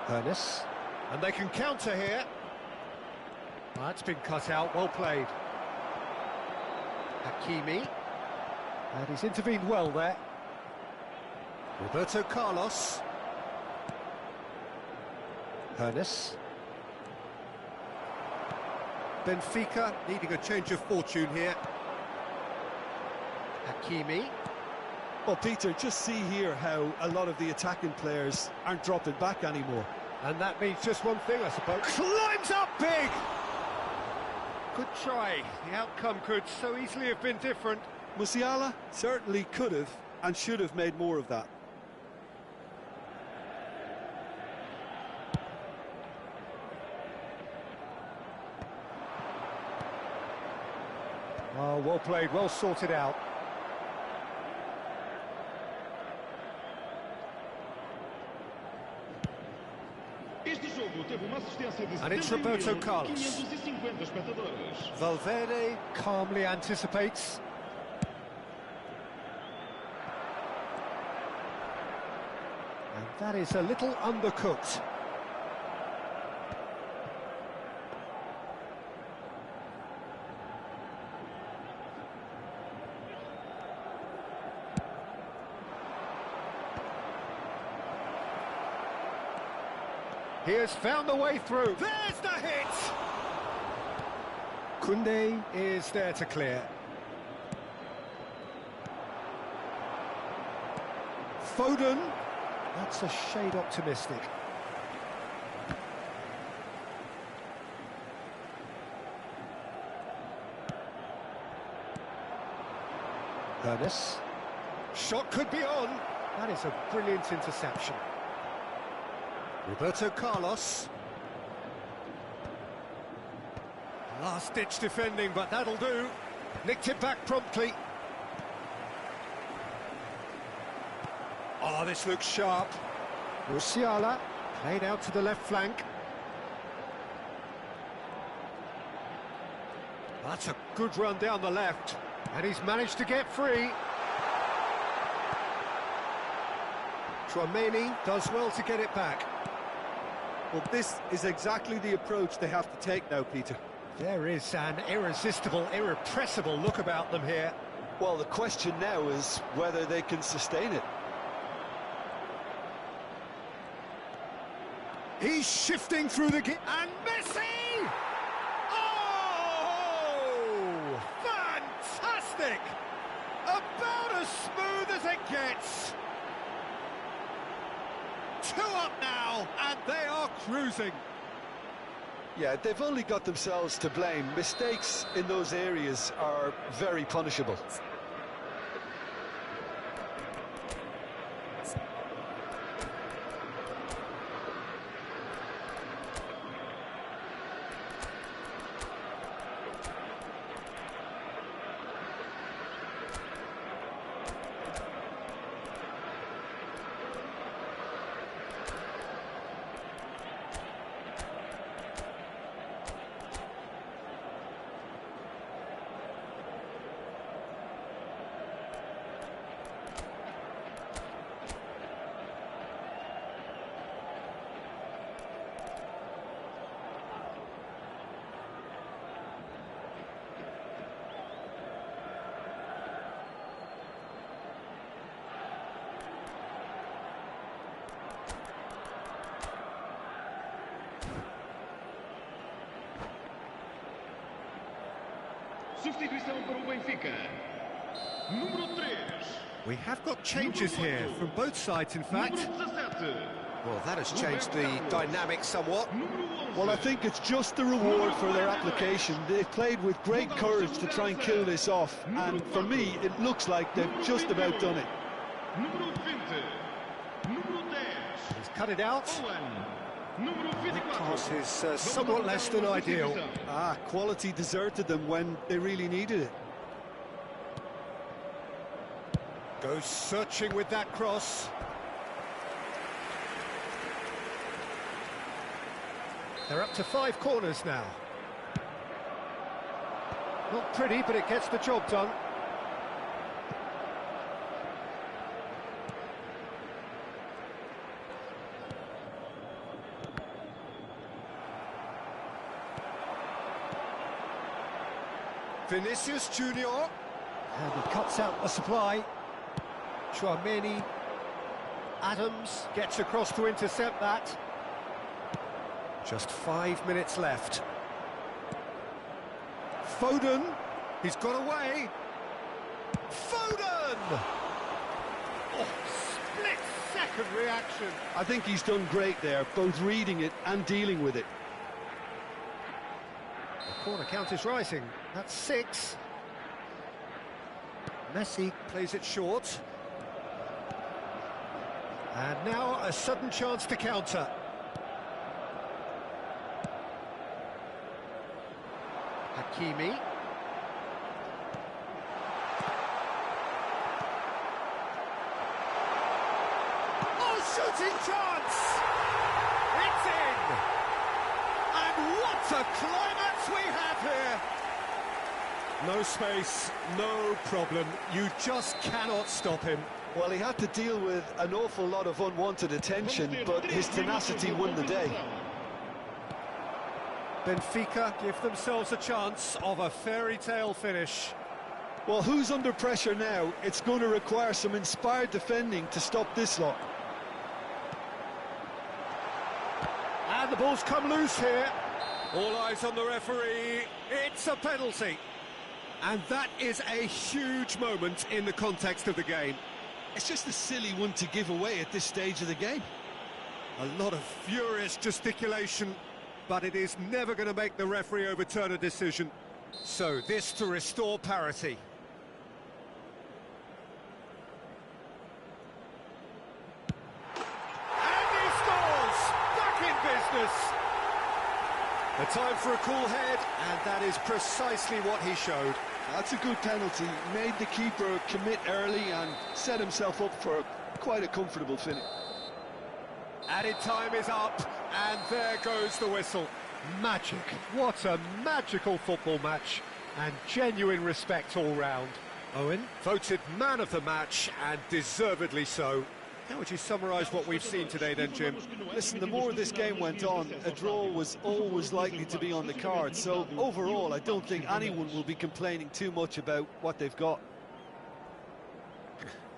Ernest. And they can counter here. That's been cut out, well played. Hakimi. And he's intervened well there. Roberto Carlos. Ernest. Benfica needing a change of fortune here. Hakimi. Well, Peter, just see here how a lot of the attacking players aren't dropping back anymore. And that means just one thing, I suppose. Climbs up big! Good try. The outcome could so easily have been different. Musiala certainly could have and should have made more of that. Oh, well played, well sorted out. And it's Roberto Carlos. Valverde calmly anticipates. And that is a little undercooked. He has found the way through. There's the hit! Koundé is there to clear. Foden. That's a shade optimistic. Ernest. Shot could be on. That is a brilliant interception. Roberto Carlos. Last-ditch defending, but that'll do. Nicked it back promptly. Oh, this looks sharp. Musiala played out to the left flank. That's a good run down the left, and he's managed to get free. Tchouaméni does well to get it back. Well, this is exactly the approach they have to take now, Peter. There is an irresistible, irrepressible look about them here. Well, the question now is whether they can sustain it. He's shifting through the... And Messi! Oh! Fantastic! About as smooth as it gets. 2 up now, and they are cruising. Yeah, they've only got themselves to blame. Mistakes in those areas are very punishable. Substituição para o Benfica. Número 3. We have got changes here from both sides, in fact. Well, that has changed the dynamic somewhat. Well, I think it's just the reward for their application. They've played with great courage to try and kill this off, and for me, it looks like they've just about done it. He's cut it out. The pass is somewhat less than ideal. Quality deserted them when they really needed it. Goes searching with that cross. They're up to 5 corners now. Not pretty, but it gets the job done. Vinicius Junior, and he cuts out the supply. Tchouaméni, Adams gets across to intercept that. Just 5 minutes left. Foden, he's got away. Foden! Oh, split-second reaction. I think he's done great there, both reading it and dealing with it. The corner count is rising. That's 6. Messi plays it short. And now a sudden chance to counter. Hakimi. Oh, shooting chance! It's in! what a climax we have here! No space, no problem. You just cannot stop him. Well, he had to deal with an awful lot of unwanted attention, but his tenacity won the day. Benfica give themselves a chance of a fairy tale finish. Well, who's under pressure now? It's going to require some inspired defending to stop this lot. And the ball's come loose here. All eyes on the referee. It's a penalty. And that is a huge moment in the context of the game. It's just a silly one to give away at this stage of the game. A lot of furious gesticulation, but it is never going to make the referee overturn a decision. So this to restore parity. And he scores! Back in business! A time for a cool head, and that is precisely what he showed. That's a good penalty. Made the keeper commit early and set himself up for quite a comfortable finish. Added time is up, and there goes the whistle. Magic. What a magical football match, and genuine respect all round. Owen, voted man of the match, and deservedly so. How would you summarise what we've seen today then, Jim? Listen, the more this game went on, a draw was always likely to be on the card. So overall, I don't think anyone will be complaining too much about what they've got.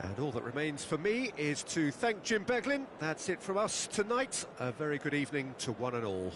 And all that remains for me is to thank Jim Beglin. That's it from us tonight. A very good evening to one and all.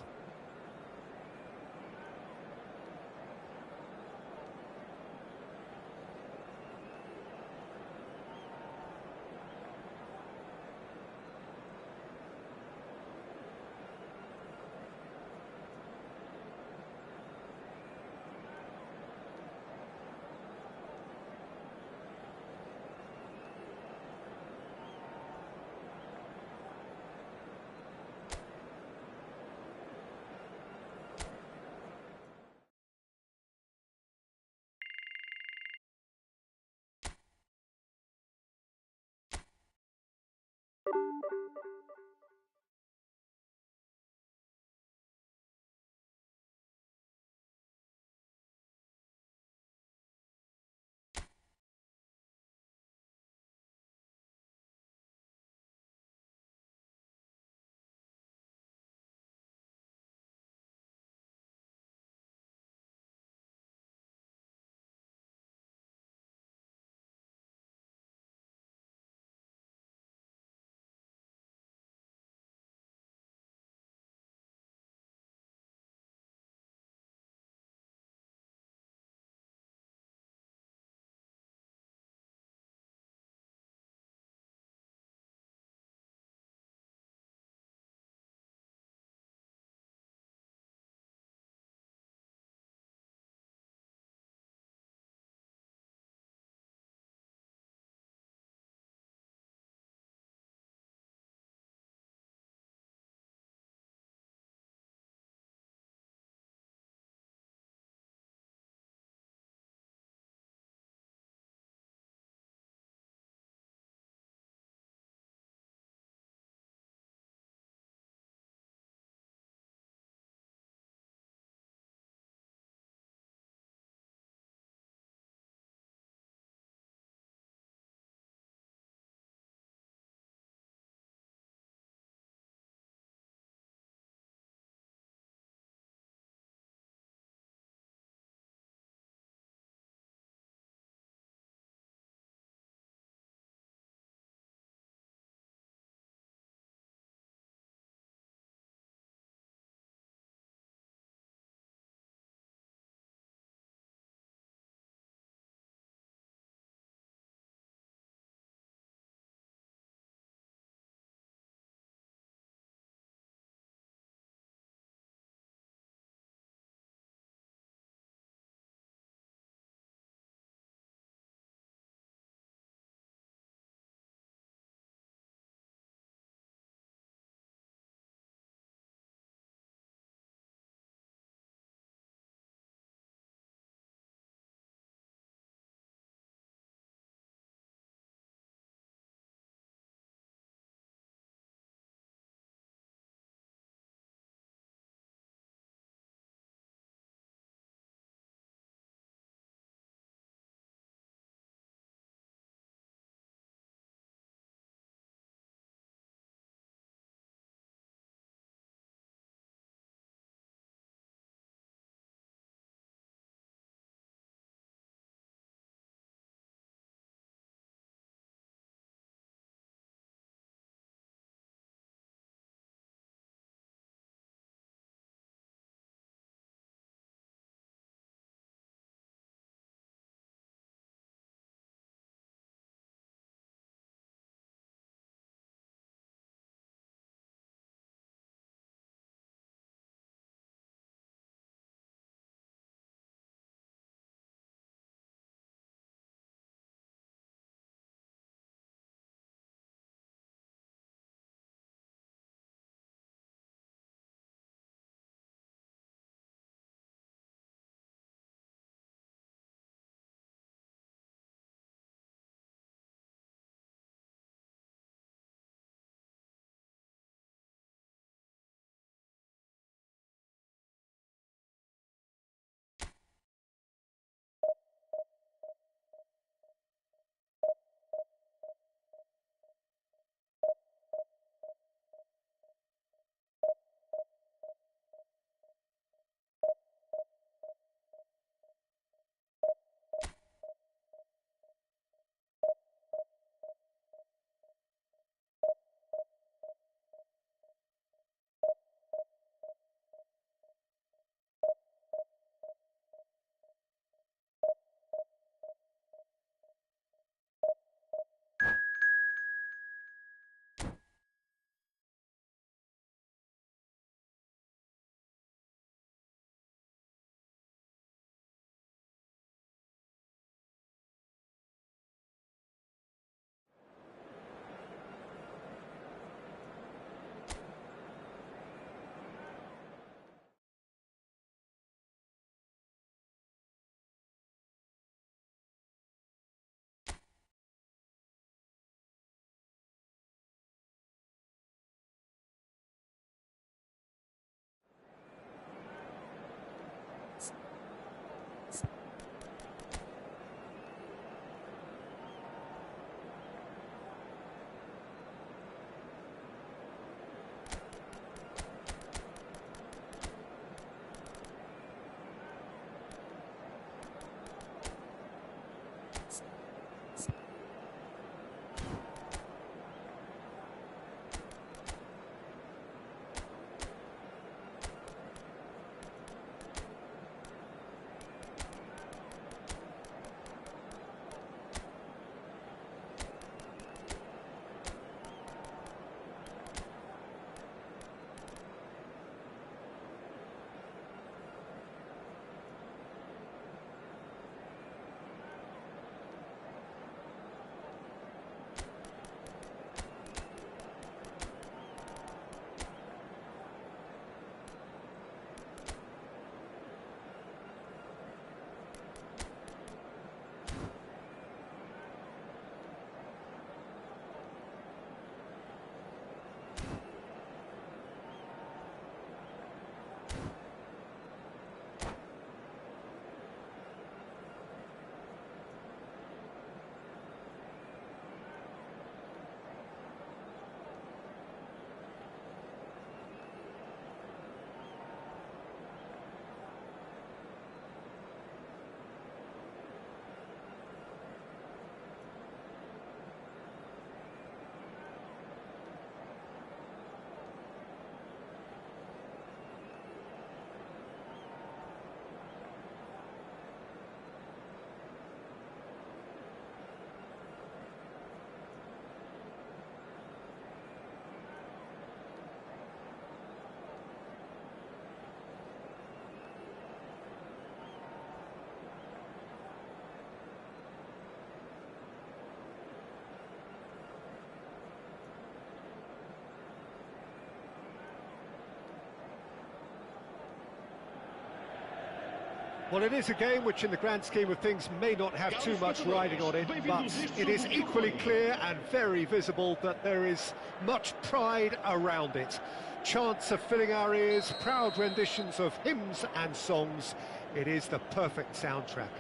Well, it is a game which in the grand scheme of things may not have too much riding on it, but it is equally clear and very visible that there is much pride around it. Chants are filling our ears, proud renditions of hymns and songs. It is the perfect soundtrack.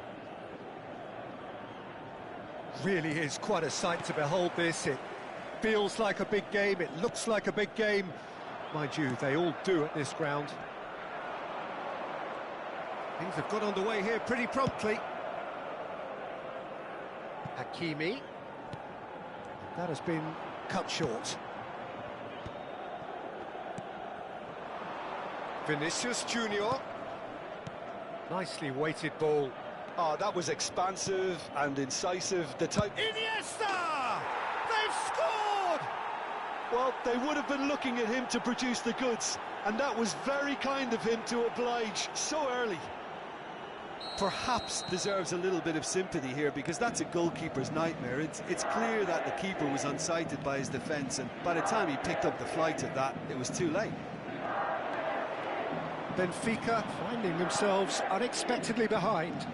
Really is quite a sight to behold this. It feels like a big game, it looks like a big game. Mind you, they all do at this ground. Things have got underway here pretty promptly. Hakimi. That has been cut short. Vinicius Junior. Nicely weighted ball. Oh, that was expansive and incisive. The type... Iniesta! They've scored! Well, they would have been looking at him to produce the goods, and that was very kind of him to oblige so early. Perhaps deserves a little bit of sympathy here, because that's a goalkeeper's nightmare. It's clear that the keeper was unsighted by his defence, and by the time he picked up the flight of that, it was too late. Benfica finding themselves unexpectedly behind.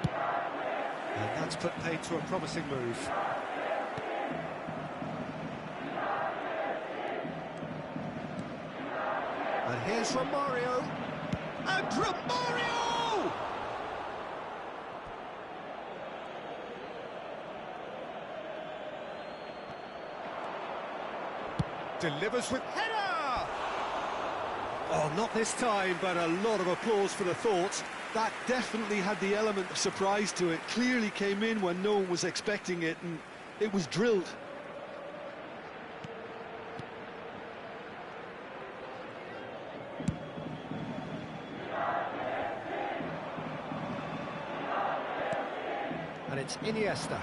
And that's put paid to a promising move. And here's Romario. And Romario! Delivers with header! Oh, not this time, but a lot of applause for the thought. That definitely had the element of surprise to it. Clearly came in when no one was expecting it, and it was drilled. And it's Iniesta.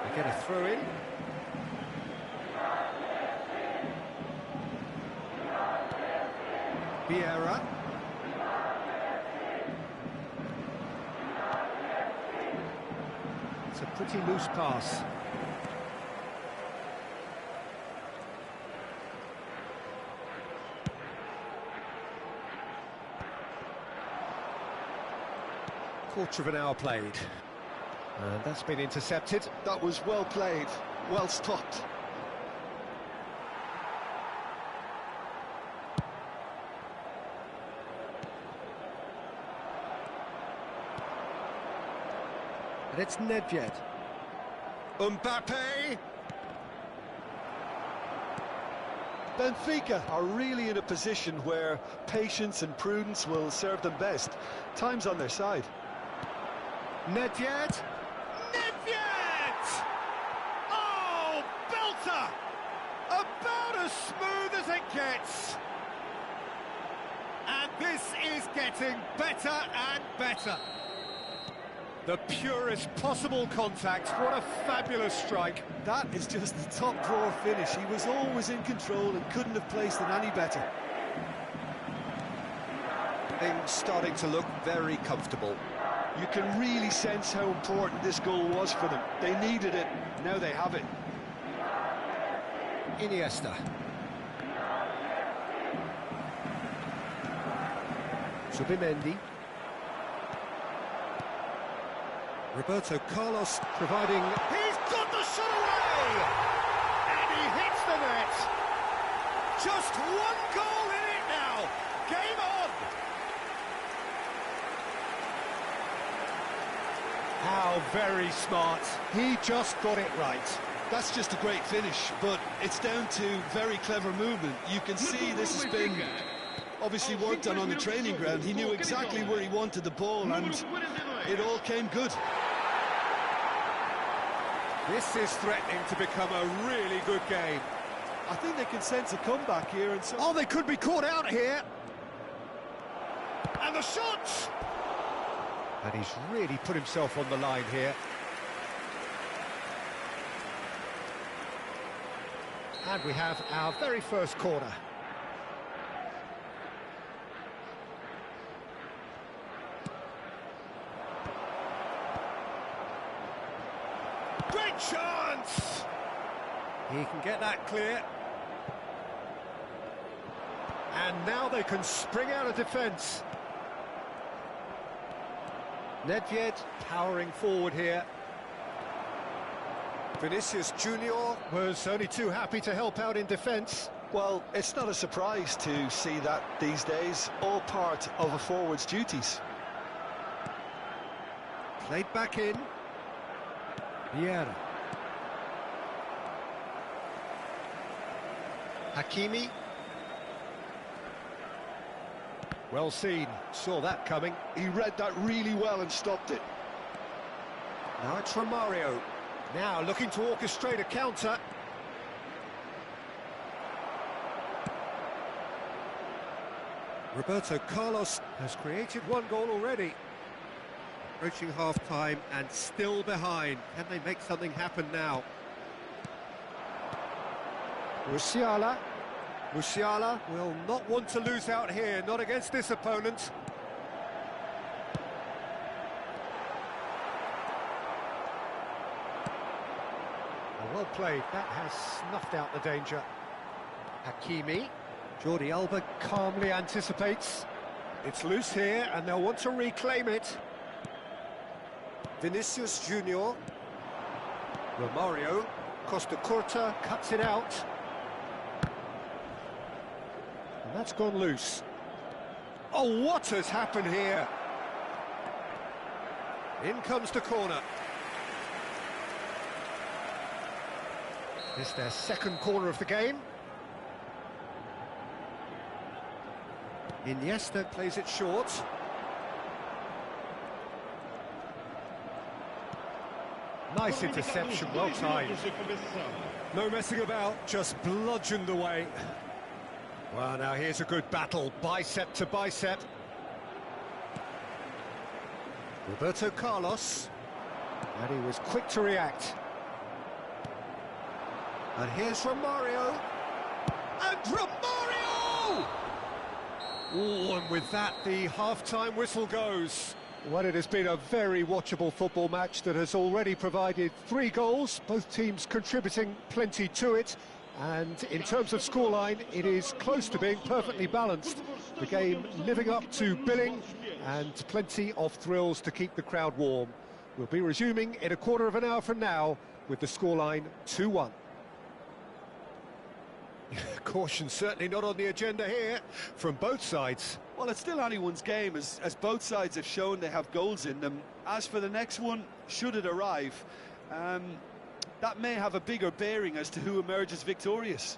They get a throw in. Vieira. It's a pretty loose pass. Quarter of an hour played. And that's been intercepted. That was well played, well stopped. And it's Nedved. Mbappe! Benfica are really in a position where patience and prudence will serve them best. Time's on their side. Nedved! Nedved! Oh, belter! About as smooth as it gets. And this is getting better and better. The purest possible contact. What a fabulous strike. That is just the top drawer finish. He was always in control and couldn't have placed it any better. Things starting to look very comfortable. You can really sense how important this goal was for them. They needed it, now they have it. Iniesta. Subimendi. Roberto Carlos providing... He's got the shot away! And he hits the net! Just one goal in it now! Game on! How very smart. He just got it right. That's just a great finish, but it's down to very clever movement. You can see this has been obviously worked on the training ground. He knew exactly where he wanted the ball, and it all came good. This is threatening to become a really good game. I think they can sense a comeback here, and so... Oh, they could be caught out here. And the shot! And he's really put himself on the line here. And we have our very first corner. Great chance! He can get that clear. And now they can spring out of defence. Nedved powering forward here. Vinicius Junior was only too happy to help out in defence. Well, it's not a surprise to see that these days, all part of a forward's duties. Played back in. Vieira. Hakimi. Well seen, saw that coming. He read that really well and stopped it. Now it's Romario. Now looking to orchestrate a counter. Roberto Carlos has created one goal already. Approaching half-time and still behind. Can they make something happen now? Musiala. Musiala will not want to lose out here, not against this opponent. Well played, that has snuffed out the danger. Hakimi. Jordi Alba calmly anticipates. It's loose here and they'll want to reclaim it. Vinicius Junior. Romario. Costa Curta cuts it out. And that's gone loose. Oh, what has happened here? In comes the corner. It's their second corner of the game. Iniesta plays it short. Nice interception, well timed. No messing about, just bludgeoned away. Well, now here's a good battle, bicep to bicep. Roberto Carlos. And he was quick to react. And here's Romario. And Romario! Oh, and with that, the half-time whistle goes. Well, it has been a very watchable football match that has already provided 3 goals, both teams contributing plenty to it. And in terms of scoreline, it is close to being perfectly balanced. The game living up to billing and plenty of thrills to keep the crowd warm. We'll be resuming in a quarter of an hour from now with the scoreline 2-1. Caution certainly not on the agenda here from both sides. Well, it's still anyone's game, as both sides have shown they have goals in them. As for the next one, should it arrive, that may have a bigger bearing as to who emerges victorious.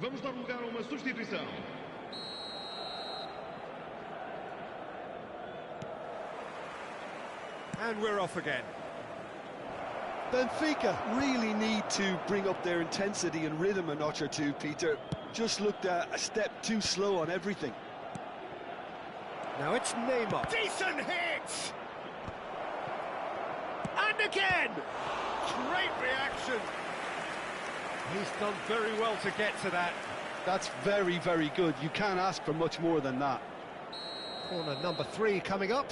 Vamos dar lugar a uma substituição. And we're off again. Benfica really need to bring up their intensity and rhythm a notch or two, Peter. Just looked a step too slow on everything. Now it's Neymar. Decent hit! And again! Great reaction! He's done very well to get to that. That's very, very good. You can't ask for much more than that. Corner number 3 coming up.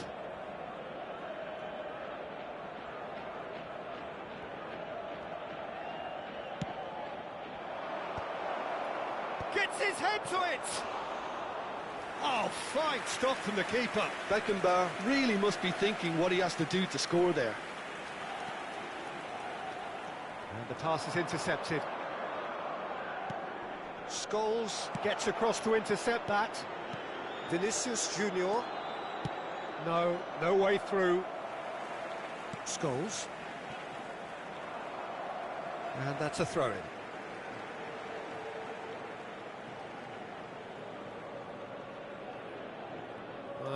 Gets his head to it! Oh, fine stop from the keeper. Beckenbauer really must be thinking what he has to do to score there. And the pass is intercepted. Scholes gets across to intercept that. Vinicius Junior. No way through. Scholes. And that's a throw-in.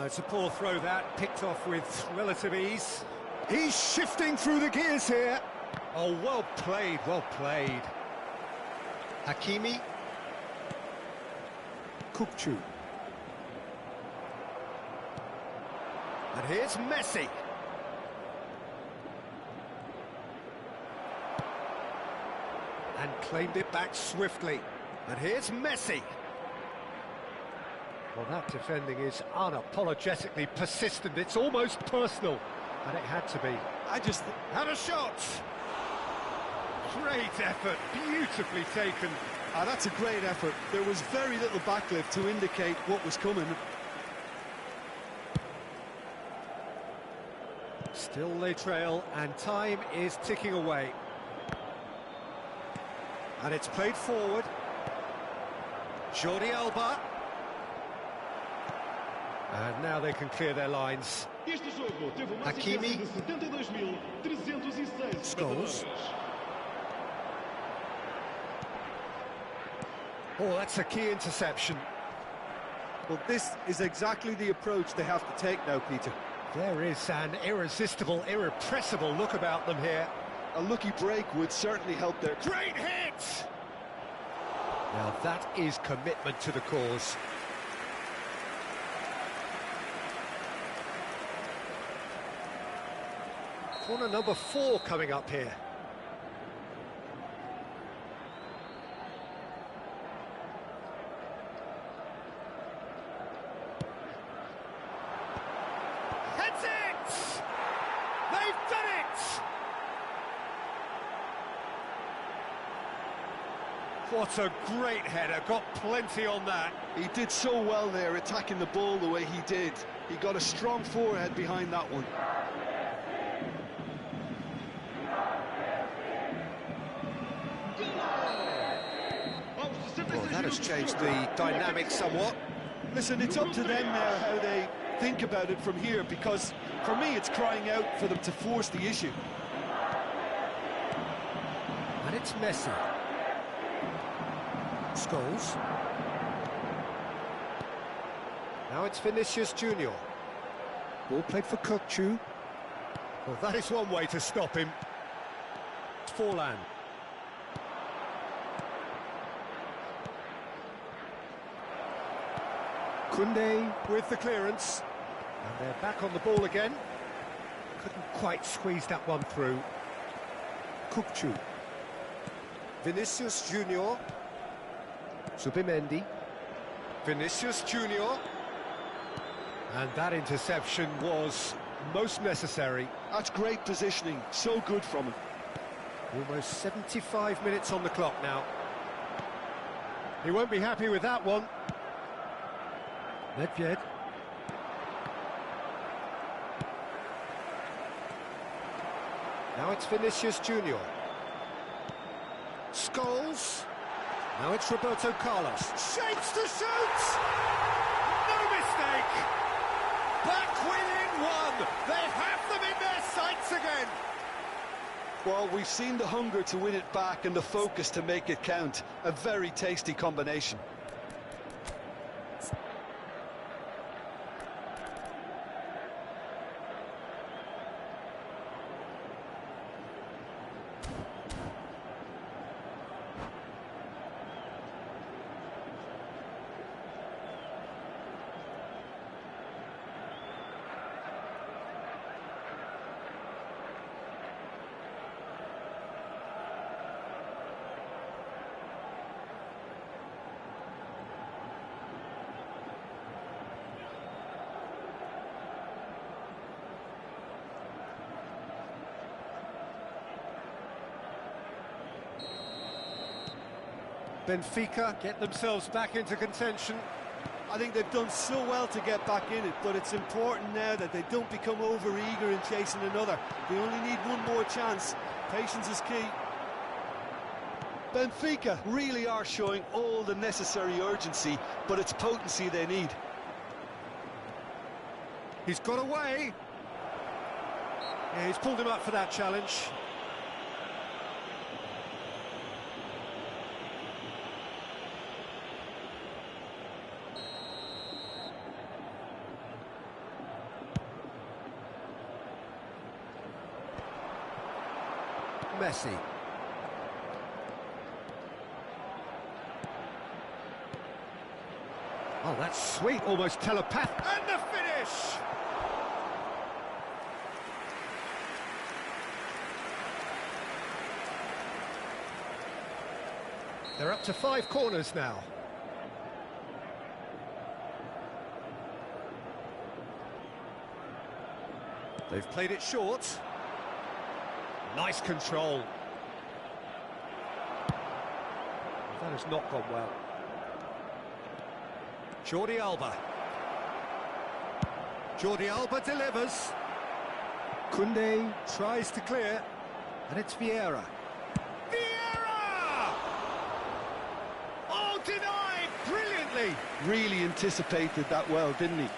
It's a poor throw that, picked off with relative ease. He's shifting through the gears here. Oh, well played, well played. Hakimi. Kukçu. And here's Messi. and claimed it back swiftly. And here's Messi. Well, that defending is unapologetically persistent. It's almost personal, and it had to be. Had a shot. Great effort, beautifully taken. That's a great effort. There was very little backlift to indicate what was coming. Still they trail, and time is ticking away. And it's played forward. Jordi Alba. And now they can clear their lines. Hakimi. Scholes. Oh, that's a key interception. Well, this is exactly the approach they have to take now, Peter. There is an irresistible, irrepressible look about them here. A lucky break would certainly help their... Great hit! Now that is commitment to the cause. Corner number 4 coming up here. Heads it! They've done it! What a great header, got plenty on that. He did so well there, attacking the ball the way he did. He got a strong forehead behind that one. Well, that has changed the dynamic somewhat. Listen, it's up to them now how they think about it from here, because for me it's crying out for them to force the issue. And it's Messi. Scholes. Now it's Vinicius Junior. Ball played for Kukçu. Well, that is one way to stop him. Forlan. Koundé with the clearance. And they're back on the ball again. Couldn't quite squeeze that one through. Kukçu. Vinicius Junior. Subimendi. Vinicius Junior. And that interception was most necessary. That's great positioning, so good from him. Almost 75 minutes on the clock now. He won't be happy with that one. Nedved. Now it's Vinicius Junior. Scholes. Now it's Roberto Carlos. Shapes to shoot! No mistake! Back within one! They have them in their sights again! Well, we've seen the hunger to win it back and the focus to make it count. A very tasty combination. Benfica get themselves back into contention. I think they've done so well to get back in it, but it's important now that they don't become over-eager in chasing another. They only need one more chance. Patience is key. Benfica really are showing all the necessary urgency, but it's potency they need. He's got away. Yeah, he's pulled him up for that challenge. Messi. Oh, that's sweet, almost telepathic. And the finish! They're up to 5 corners now. They've played it short. Nice control. That has not gone well. Jordi Alba. Jordi Alba delivers. Koundé tries to clear, and it's Vieira. Vieira! Oh, denied brilliantly. Really anticipated that well, didn't he?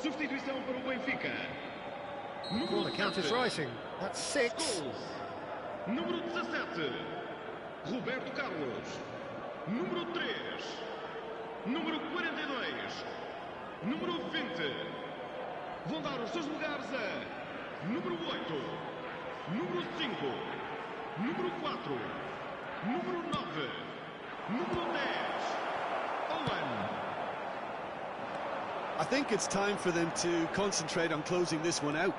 Substituição para o Benfica. Well, the count is rising. That's 6. Goals. Número 17, Roberto Carlos. Número 3, número 42, número 20. Vão dar os seus lugares a número 8, número 5, número 4, número 9, número 10. Owen. I think it's time for them to concentrate on closing this one out.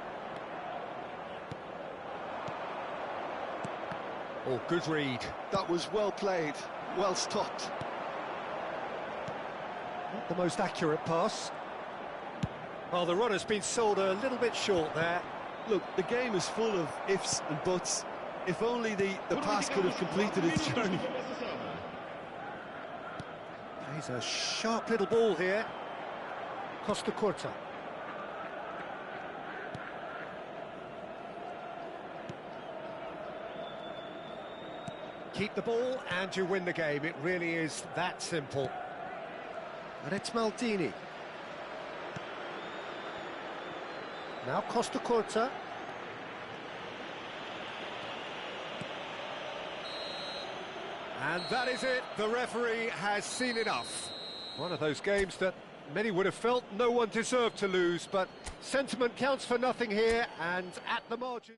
Oh, good read. That was well played, well stopped. Not the most accurate pass. Well, the runner's been sold a little bit short there. Look, the game is full of ifs and buts. If only the pass could have completed its journey. Plays a sharp little ball here. Costa Curta. Keep the ball and you win the game. It really is that simple. And it's Maldini. Now Costa Curta. And that is it. The referee has seen enough. One of those games that many would have felt no one deserved to lose, but sentiment counts for nothing here, and at the margin...